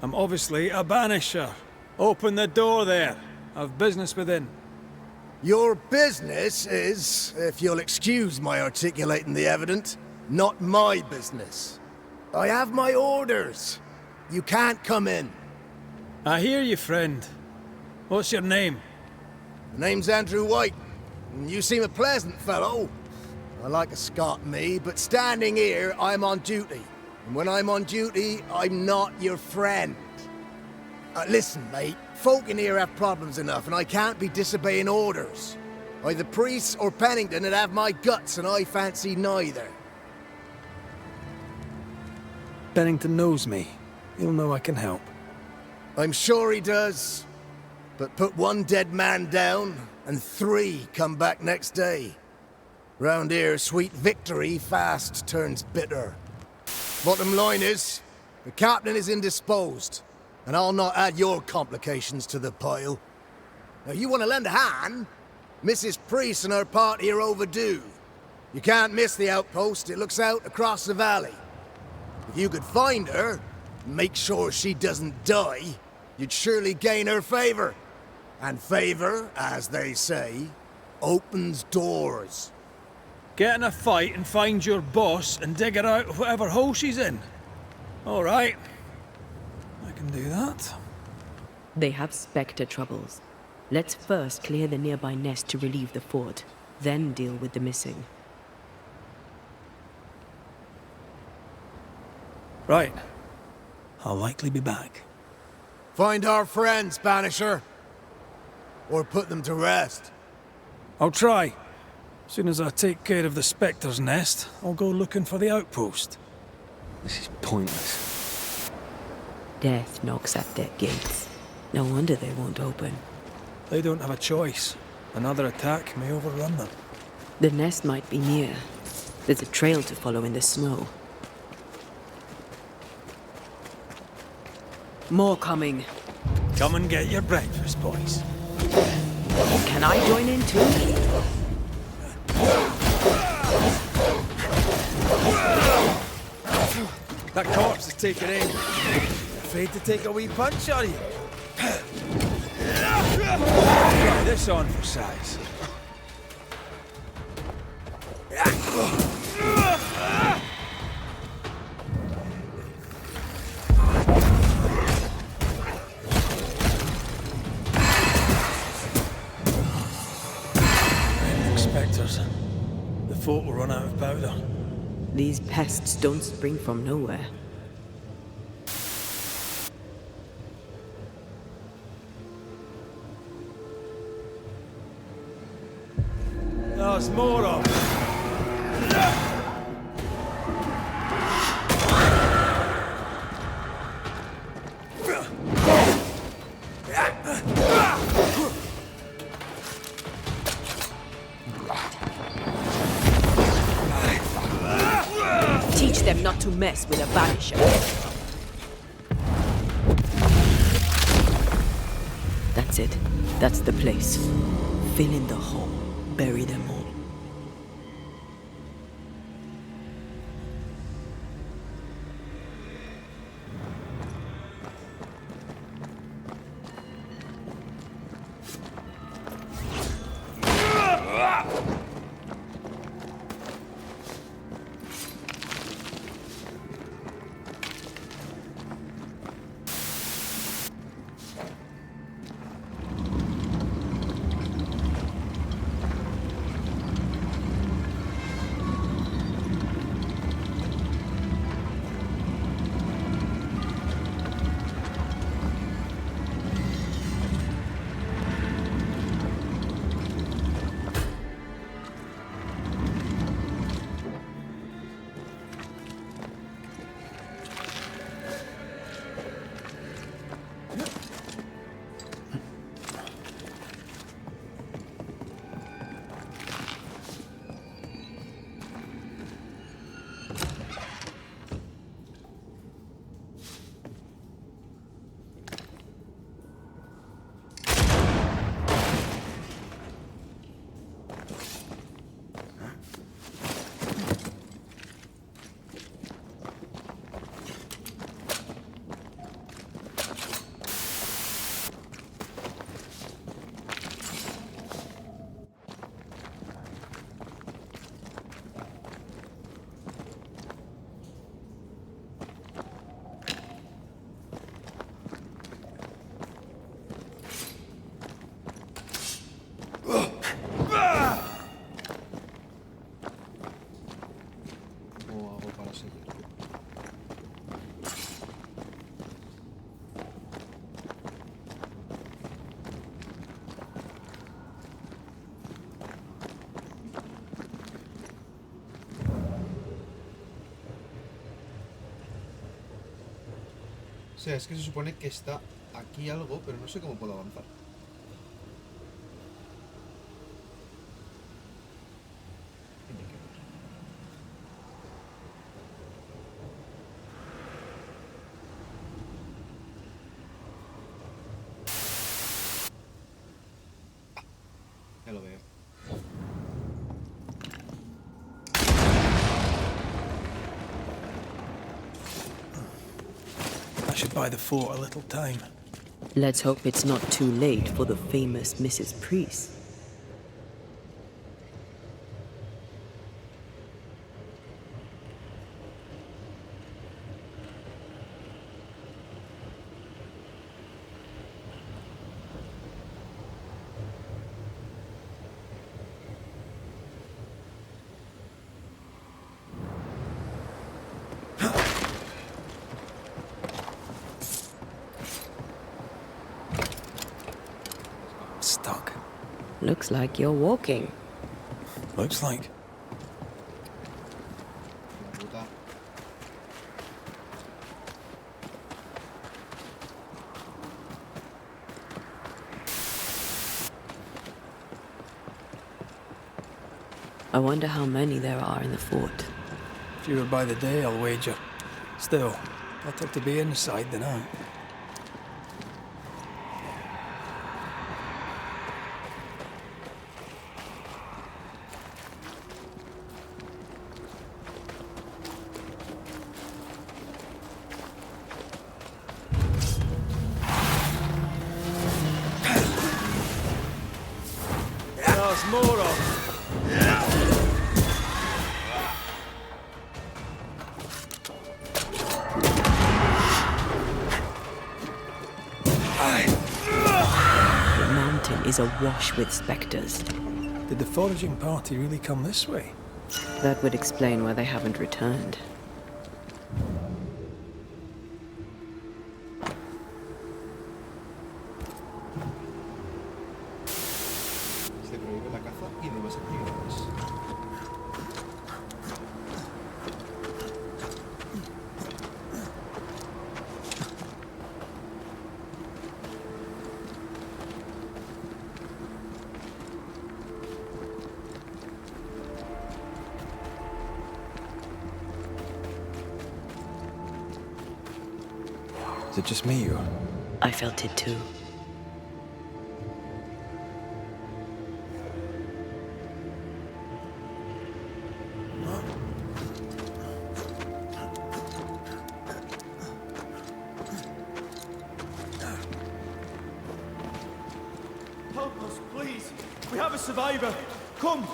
I'm obviously a banisher. Open the door there. I've business within. Your business is, if you'll excuse my articulating the evident, not my business. I have my orders. You can't come in. I hear you, friend. What's your name? The name's Andrew White. And you seem a pleasant fellow. I like a Scot, me, but standing here, I'm on duty. And when I'm on duty, I'm not your friend. Listen, mate, folk in here have problems enough, and I can't be disobeying orders. Either priests or Pennington would have my guts, and I fancy neither. Bennington knows me. He'll know I can help. I'm sure he does. But put one dead man down, and 3 come back next day. Round here, sweet victory fast turns bitter. Bottom line is, the captain is indisposed, and I'll not add your complications to the pile. Now, you want to lend a hand? Mrs. Priest and her party are overdue. You can't miss the outpost, it looks out across the valley. If you could find her, and make sure she doesn't die, you'd surely gain her favor. And favor, as they say, opens doors. Get in a fight and find your boss and dig her out of whatever hole she's in. All right. I can do that. They have Spectre troubles. Let's first clear the nearby nest to relieve the fort, then deal with the missing. Right. I'll likely be back. Find our friends, Banisher. Or put them to rest. I'll try. As soon as I take care of the Spectre's nest, I'll go looking for the outpost. This is pointless. Death knocks at their gates. No wonder they won't open. They don't have a choice. Another attack may overrun them. The nest might be near. There's a trail to follow in the snow. More coming. Come and get your breakfast, boys. Can I join in too? That corpse is taking aim. Afraid to take a wee punch, are you? Try this on for size. Spectres. The fort will run out of powder. These pests don't spring from nowhere. There's more of them. Teach them not to mess with a Banisher. That's it. That's the place. Fill in the hole. Bury them all. O sea, es que se supone que está aquí algo, pero no sé cómo puedo avanzar. Ya lo veo. I should buy the fort a little time. Let's hope it's not too late for the famous Mrs. Priest. Stuck. Looks like you're walking. Looks like. Puta. I wonder how many there are in the fort. Fewer by the day, I'll wager. Still, better to be inside than out. There's more of. The mountain is awash with spectres. Did the foraging party really come this way? That would explain why they haven't returned. Se prohíbe la caza y demás actividades. Is it just me, or...? I felt it too. Help us, please. We have a survivor. Come.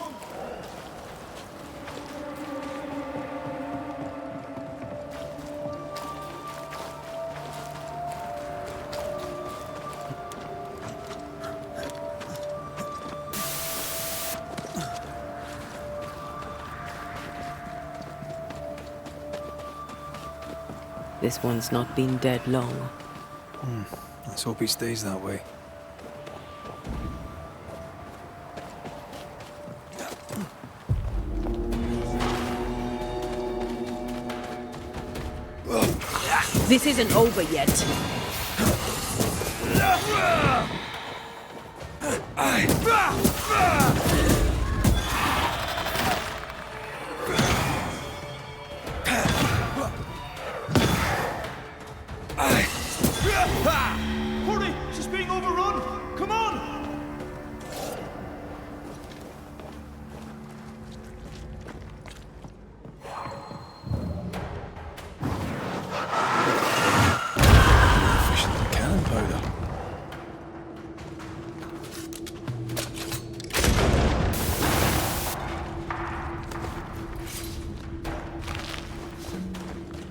This one's not been dead long. Let's hope he stays that way. This isn't over yet. Hurry! She's being overrun! Come on! Efficient than cannon powder.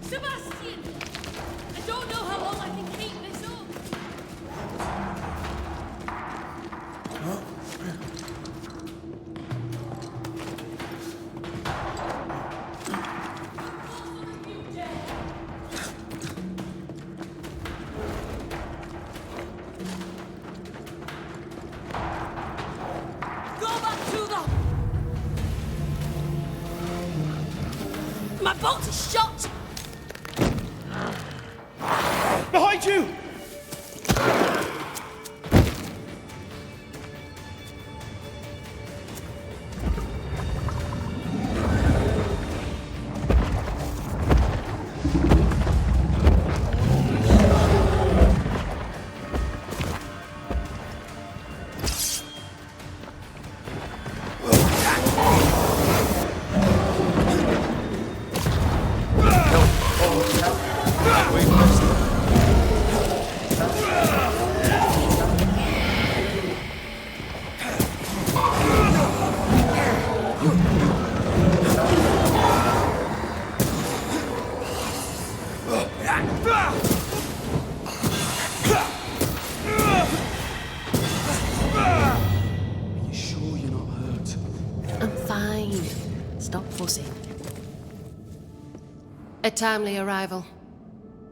Sebastian! I don't know how long I can keep this up. Go back to the... My bolt is shot! Behind you! You sure you're not hurt? I'm fine. Stop fussing. A timely arrival.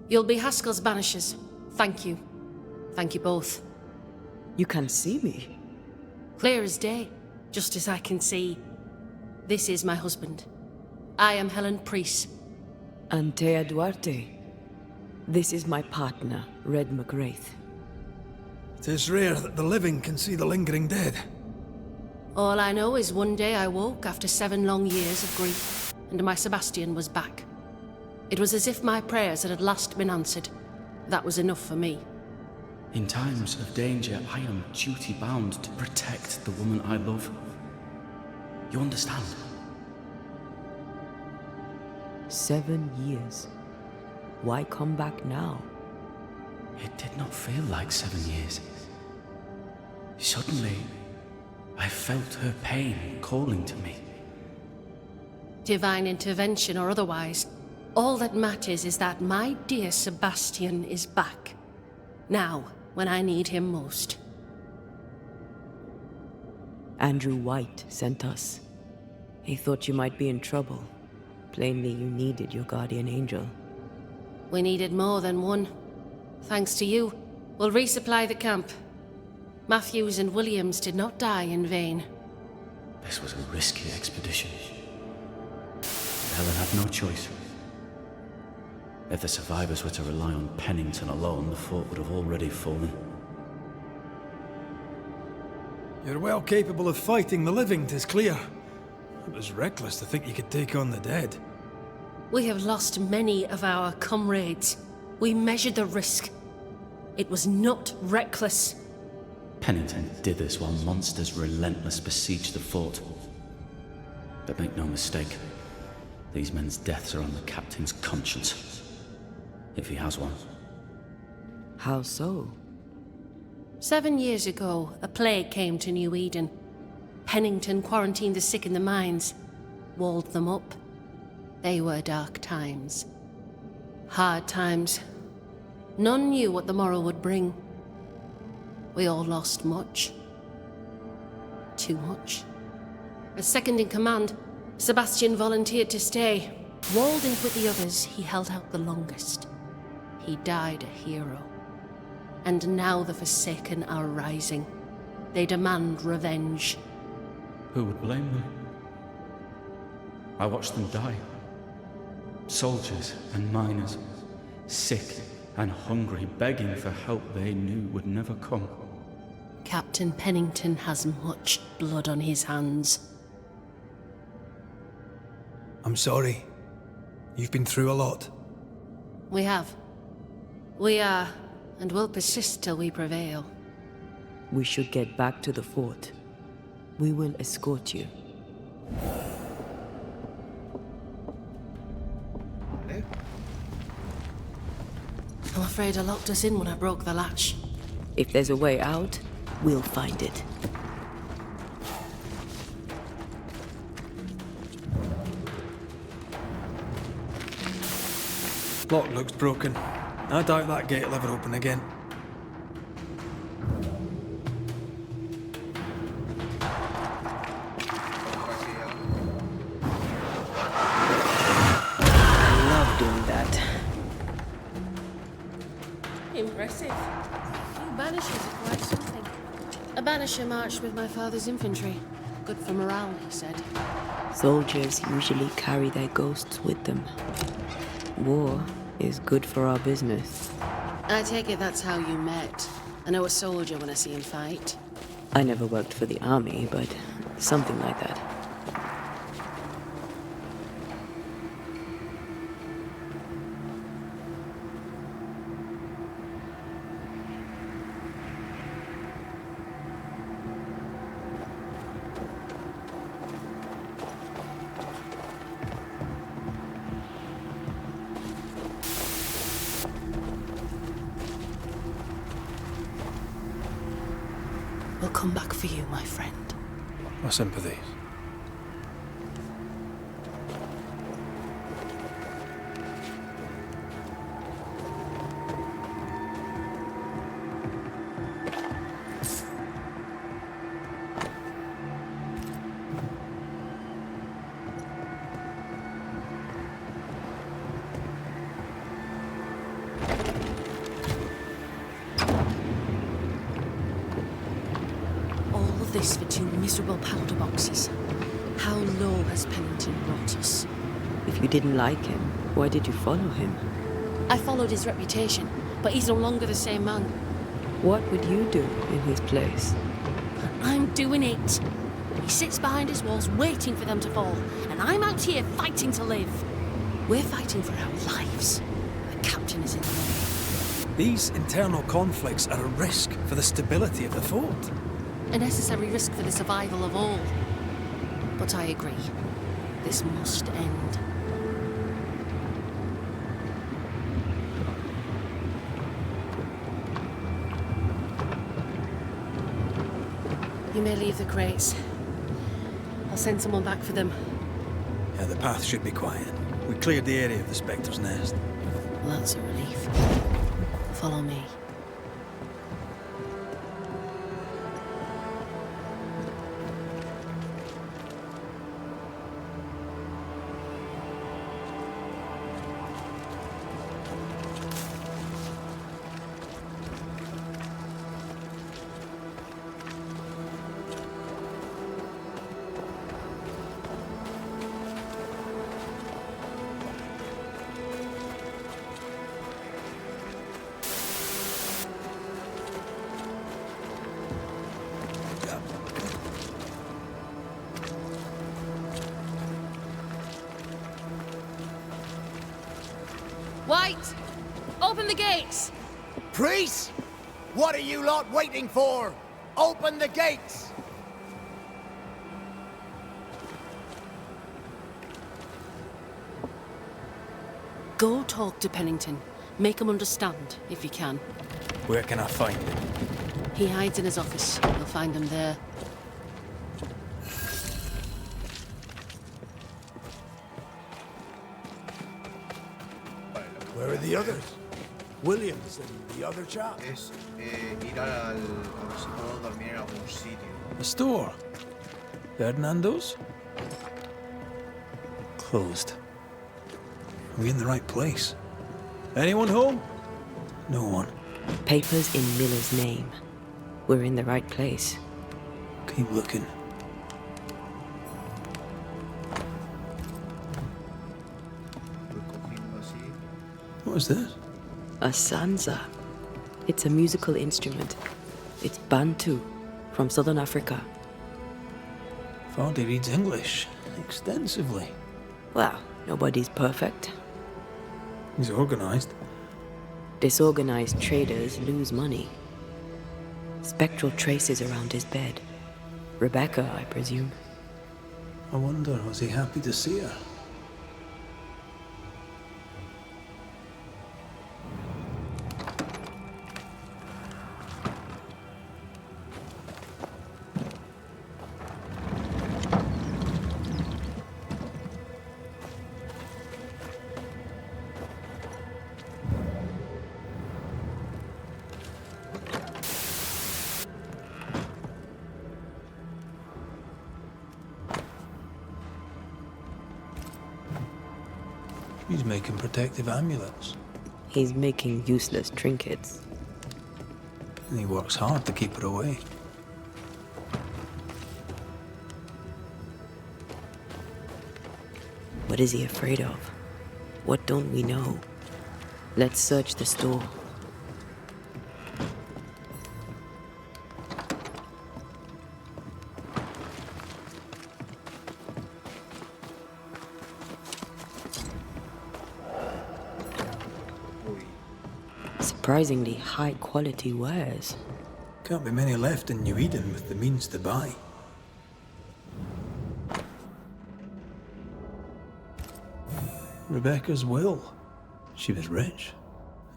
You'll be Haskell's Banishers. Thank you. Thank you both. You can see me. Clear as day, just as I can see. This is my husband. I am Helen Priest. Antea Duarte. This is my partner, Red McGrath. It is rare that the living can see the lingering dead. All I know is one day I woke after 7 long years of grief, and my Sebastian was back. It was as if my prayers had at last been answered. That was enough for me. In times of danger, I am duty-bound to protect the woman I love. You understand? 7 years. Why come back now? It did not feel like 7 years. Suddenly, I felt her pain calling to me. Divine intervention or otherwise, all that matters is that my dear Sebastian is back. Now, when I need him most. Andrew White sent us. He thought you might be in trouble. Plainly, you needed your guardian angel. We needed more than one. Thanks to you, we'll resupply the camp. Matthews and Williams did not die in vain. This was a risky expedition. Helen had no choice. If the survivors were to rely on Pennington alone, the fort would have already fallen. You're well capable of fighting the living, 'tis clear. It was reckless to think you could take on the dead. We have lost many of our comrades. We measured the risk. It was not reckless. Pennington did this while monsters relentless besieged the fort. But make no mistake, these men's deaths are on the captain's conscience. If he has one. How so? 7 years ago, a plague came to New Eden. Pennington quarantined the sick in the mines, walled them up. They were dark times. Hard times. None knew what the morrow would bring. We all lost much. Too much. As second in command, Sebastian volunteered to stay. Walled in with the others, he held out the longest. He died a hero. And now the Forsaken are rising. They demand revenge. Who would blame them? I watched them die. Soldiers and miners, sick and hungry, begging for help they knew would never come. Captain Pennington has much blood on his hands. I'm sorry. You've been through a lot. We have. We are, and will persist till we prevail. We should get back to the fort. We will escort you. Vale. I'm afraid I locked us in when I broke the latch. If there's a way out, we'll find it. Lock looks broken. I doubt that gate will ever open again. I love doing that. Impressive. You Banishers are quite something. A Banisher marched with my father's infantry. Good for morale, he said. Soldiers usually carry their ghosts with them. War is good for our business. I take it that's how you met. I know a soldier when I see him fight. I never worked for the army, but something like that. We'll come back for you, my friend. My sympathies. This for 2 miserable powder boxes. How low has Pennington brought us? If you didn't like him, why did you follow him? I followed his reputation, but he's no longer the same man. What would you do in his place? I'm doing it. He sits behind his walls waiting for them to fall, and I'm out here fighting to live. We're fighting for our lives. The captain is in the way. These internal conflicts are a risk for the stability of the fort. A necessary risk for the survival of all. But I agree. This must end. You may leave the crates. I'll send someone back for them. Yeah, the path should be quiet. We cleared the area of the Spectre's nest. Well, that's a relief. Follow me. White! Open the gates! Priests? What are you lot waiting for? Open the gates! Go talk to Pennington. Make him understand, if you can. Where can I find him? He hides in his office. You'll find him there. Where are the others? Williams and the other chap? Es ir a ver si puedo dormir en algún sitio. The store. Ferdinando's? Closed. Are we in the right place? Anyone home? No one. Papers in Miller's name. We're in the right place. Keep looking. What is this? A sansa. It's a musical instrument. It's Bantu, from southern Africa. Vardy reads English extensively. Well, nobody's perfect. He's organized. Disorganized traders lose money. Spectral traces around his bed. Rebecca, I presume. I wonder, was he happy to see her? He's making protective amulets. He's making useless trinkets. And he works hard to keep her away. What is he afraid of? What don't we know? Let's search the store. Surprisingly high quality wares. Can't be many left in New Eden with the means to buy. Rebecca's will. She was rich,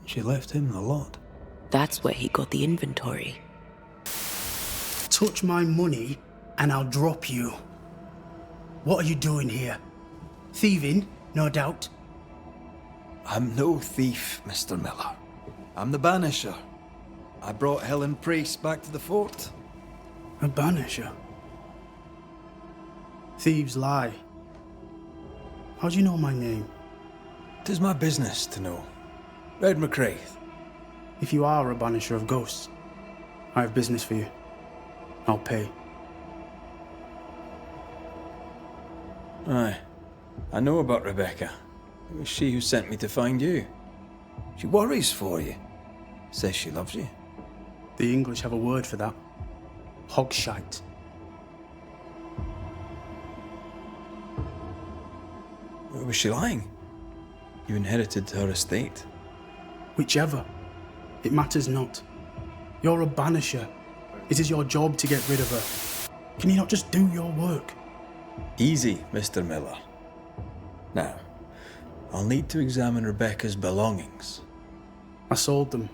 and she left him the lot. That's where he got the inventory. Touch my money, and I'll drop you. What are you doing here? Thieving, no doubt. I'm no thief, Mr. Miller. I'm the Banisher. I brought Helen Priest back to the fort. A banisher? Thieves lie. How do you know my name? 'Tis my business to know. Red McCraith. If you are a banisher of ghosts, I have business for you. I'll pay. Aye. I know about Rebecca. It was she who sent me to find you. She worries for you. Says she loves you. The English have a word for that. Hogshite. Was she lying? You inherited her estate. Whichever. It matters not. You're a banisher. It is your job to get rid of her. Can you not just do your work? Easy, Mr. Miller. Now, I'll need to examine Rebecca's belongings. I sold them.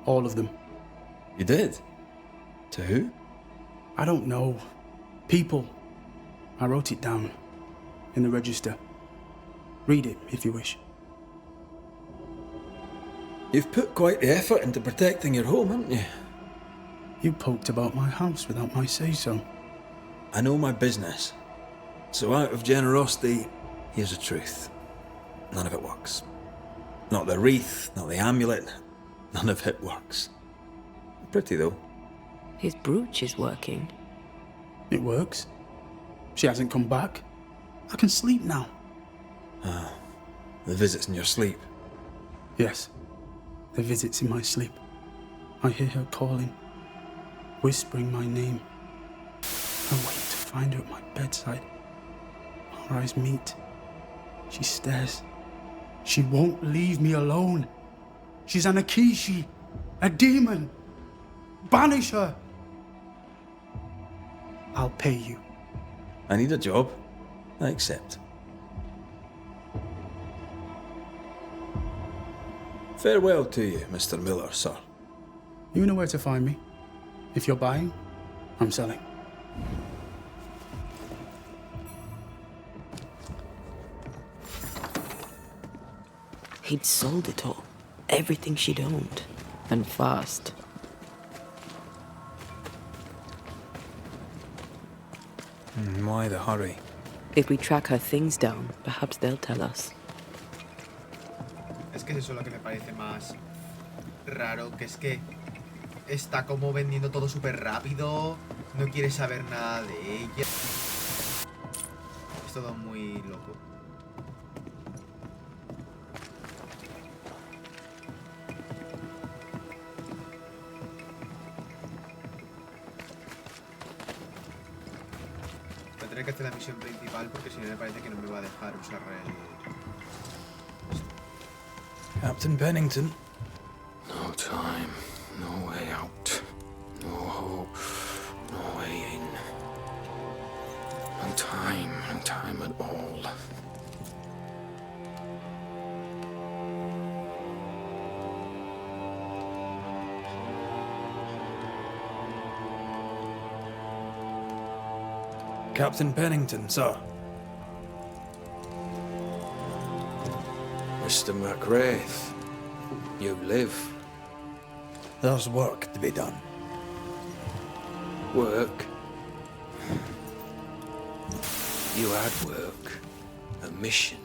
All of them. You did? To who? I don't know. People. I wrote it down. In the register. Read it, if you wish. You've put quite the effort into protecting your home, haven't you? You poked about my house without my say-so. I know my business. So out of generosity, here's the truth. None of it works. Not the wreath, not the amulet, none of it works. Pretty though. His brooch is working. It works. She hasn't come back. I can sleep now. Ah, the visits in your sleep. Yes, the visits in my sleep. I hear her calling, whispering my name. I wait to find her at my bedside. Our eyes meet. She stares. She won't leave me alone. She's an Akishi, a demon. Banish her. I'll pay you. I need a job. I accept. Farewell to you, Mr. Miller, sir. You know where to find me. If you're buying, I'm selling. He'd sold it all. Everything she'd owned. And fast. Why the hurry? If we track her things down, perhaps they'll tell us. Es que es eso lo que me parece más raro, que es que está como vendiendo todo súper rápido, no quiere saber nada de ella. Es todo muy loco. Tendré que hacer la misión principal porque si no me parece que no me va a dejar usar el... Captain Pennington. No time, no way out, no hope, no way in. No time at all. Captain Pennington, sir. Mr. McWraith, you live. There's work to be done. Work? You had work, a mission.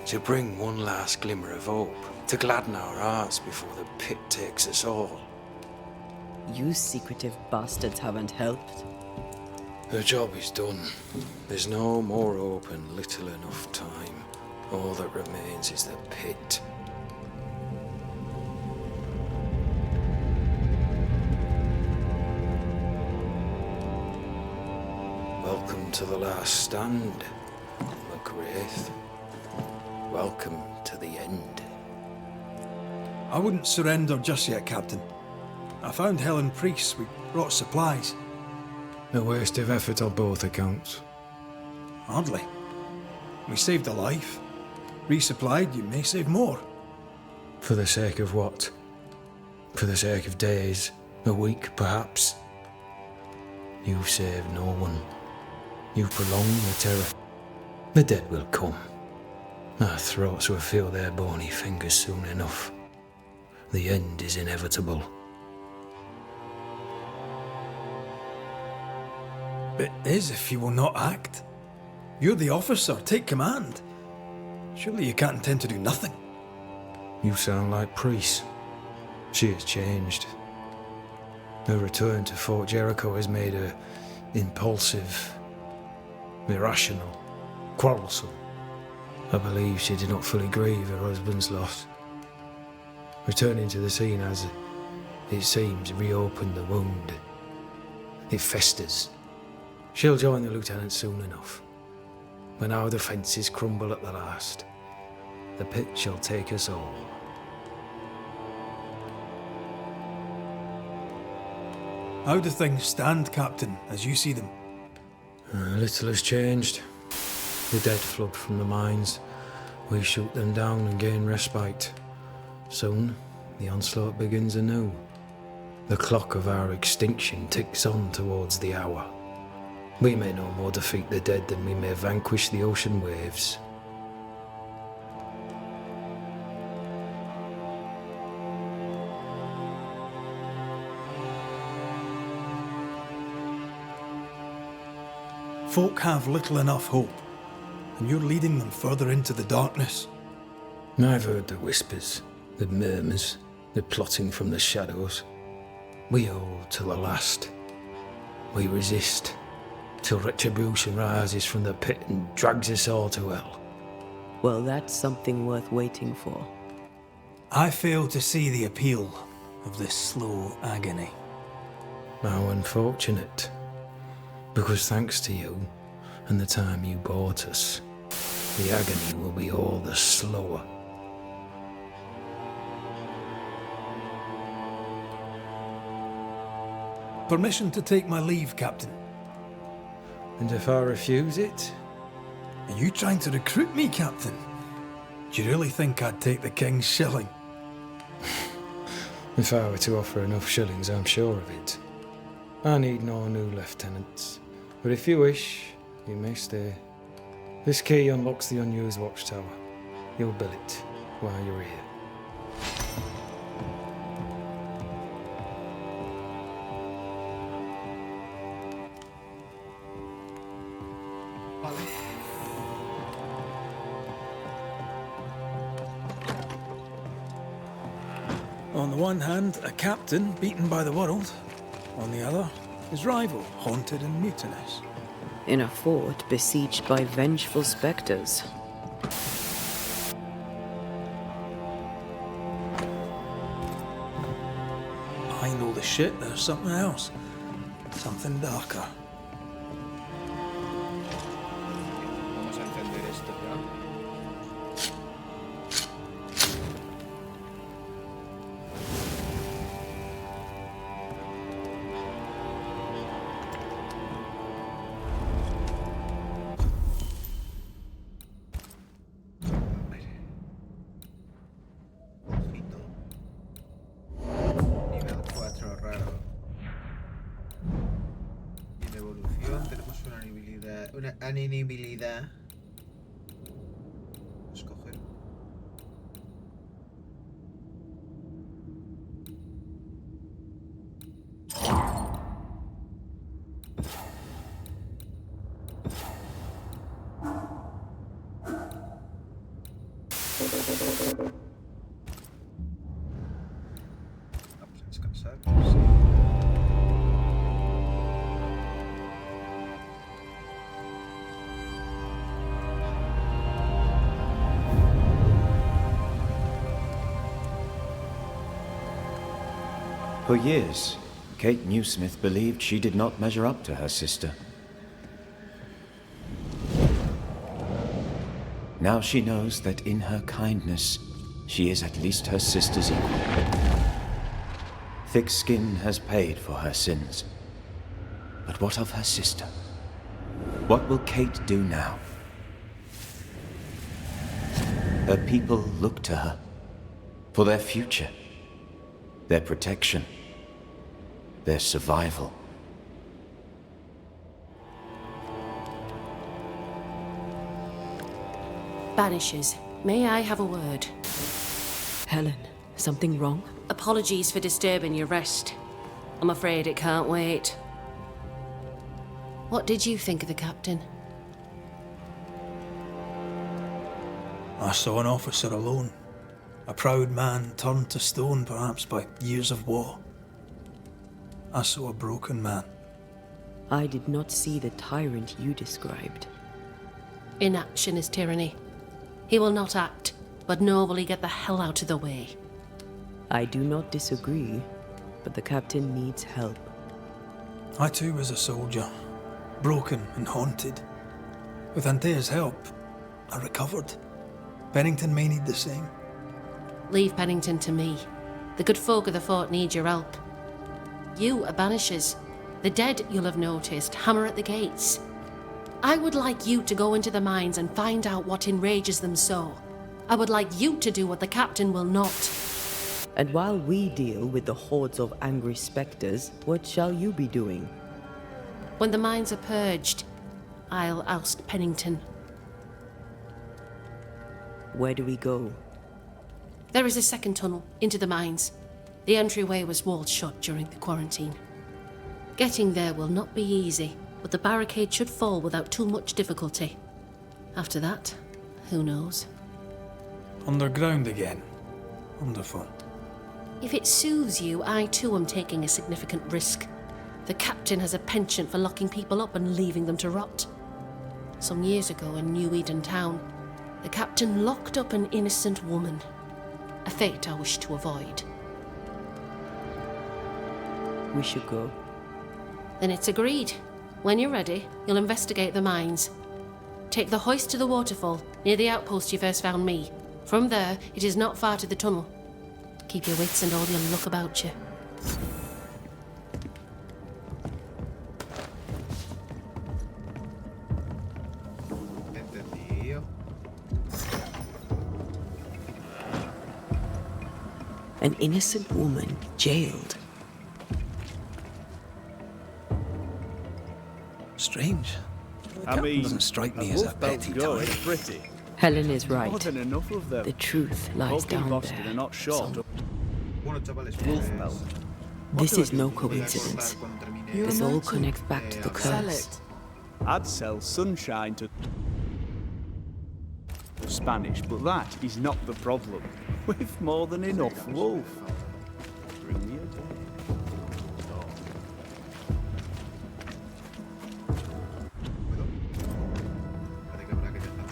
To bring one last glimmer of hope, to gladden our hearts before the pit takes us all. You secretive bastards haven't helped. The job is done. There's no more hope and little enough time. All that remains is the pit. Welcome to the last stand, McWraith. Welcome to the end. I wouldn't surrender just yet, Captain. I found Helen Priest. We brought supplies. A waste of effort on both accounts. Hardly. We saved a life. Resupplied, you may save more. For the sake of what? For the sake of days, a week perhaps? You've saved no one. You've prolonged the terror. The dead will come. Our throats will feel their bony fingers soon enough. The end is inevitable. It is if you will not act. You're the officer, take command. Surely you can't intend to do nothing. You sound like Priest. She has changed. Her return to Fort Jericho has made her impulsive, irrational, quarrelsome. I believe she did not fully grieve her husband's loss. Returning to the scene has, it seems, reopened the wound. It festers. She'll join the lieutenant soon enough. When our defences crumble at the last, the pit shall take us all. How do things stand, Captain, as you see them? Little has changed. The dead flood from the mines. We shoot them down and gain respite. Soon, the onslaught begins anew. The clock of our extinction ticks on towards the hour. We may no more defeat the dead than we may vanquish the ocean waves. Folk have little enough hope, and you're leading them further into the darkness. I've heard the whispers, the murmurs, the plotting from the shadows. We hold till the last. We resist, till retribution rises from the pit and drags us all to hell. Well, that's something worth waiting for. I fail to see the appeal of this slow agony. How unfortunate. Because thanks to you, and the time you bought us, the agony will be all the slower. Permission to take my leave, Captain. And if I refuse it? Are you trying to recruit me, Captain? Do you really think I'd take the King's shilling? If I were to offer enough shillings, I'm sure of it. I need no new lieutenants. But if you wish, you may stay. This key unlocks the unused watchtower. You'll bill it while you're here. On the one hand, a captain beaten by the world. On the other, his rival, haunted and mutinous. In a fort besieged by vengeful spectres. Behind all the shit, there's something else. Something darker. Vamos a encender esto ya. Nivel 4, raro. Y en evolución tenemos una anibilidad. Escoger. Vamos a descansar. Sí. For years, Kate Newsmith believed she did not measure up to her sister. Now she knows that in her kindness, she is at least her sister's equal. Thick skin has paid for her sins. But what of her sister? What will Kate do now? Her people look to her for their future, their protection, their survival. Banishers, may I have a word? Helen, something wrong? Apologies for disturbing your rest. I'm afraid it can't wait. What did you think of the captain? I saw an officer alone. A proud man turned to stone, perhaps by years of war. I saw a broken man. I did not see the tyrant you described. Inaction is tyranny. He will not act, but nor will he get the hell out of the way. I do not disagree, but the captain needs help. I too was a soldier, broken and haunted. With Antea's help, I recovered. Bennington may need the same. Leave Pennington to me. The good folk of the fort need your help. You are Banishers. The dead, you'll have noticed, hammer at the gates. I would like you to go into the mines and find out what enrages them so. I would like you to do what the captain will not. And while we deal with the hordes of angry spectres, what shall you be doing? When the mines are purged, I'll oust Pennington. Where do we go? There is a second tunnel into the mines. The entryway was walled shut during the quarantine. Getting there will not be easy, but the barricade should fall without too much difficulty. After that, who knows? Underground again. Wonderful. If it soothes you, I too am taking a significant risk. The captain has a penchant for locking people up and leaving them to rot. Some years ago in New Eden town, the captain locked up an innocent woman. A fate I wish to avoid. We should go. Then it's agreed. When you're ready, you'll investigate the mines. Take the hoist to the waterfall, near the outpost you first found me. From there, it is not far to the tunnel. Keep your wits and all your luck about you. Entendido. An innocent woman jailed. Strange. The I captain mean, doesn't strike me as a petty go type. is pretty. Helen is More right. than enough of them. The truth lies Poking down Boston there. are not short of Bueno, chavales, wolf pues... belt. This is no voy a coincidence. cortar cuando termine This all connects back to the hablar. curse. I'd sell sunshine to Spanish, but that is not the problem. We've more than enough wolf. Bring me a day. ¿Puedo? Parece que habrá que dejarlo.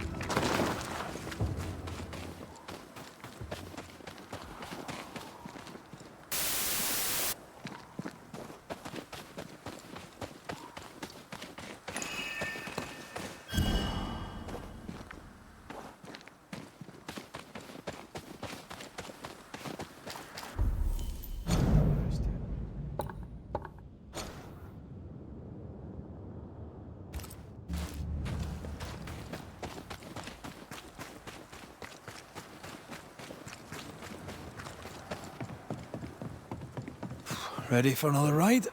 Ready for another ride?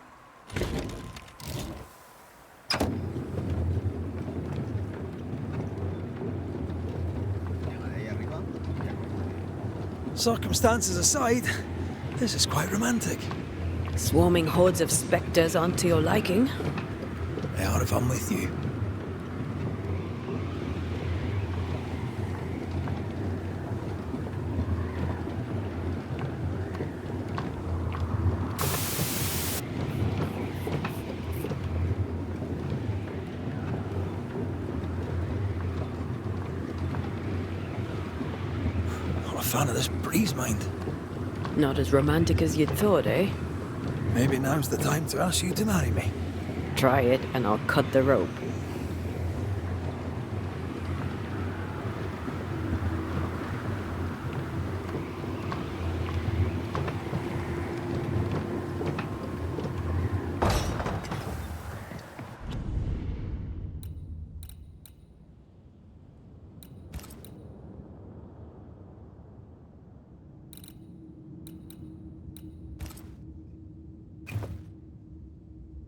Llegaré ahí arriba. Circumstances aside, this is quite romantic. Swarming hordes of spectres aren't to your liking. They are if I'm with you. Not a fan of this breeze, mind. Not as romantic as you'd thought, eh? Maybe now's the time to ask you to marry me. Try it and I'll cut the rope.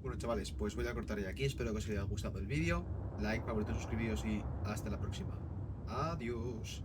Bueno, chavales, pues voy a cortar ya aquí. Espero que os haya gustado el vídeo. Like, favorito, suscribiros y hasta la próxima. Adiós.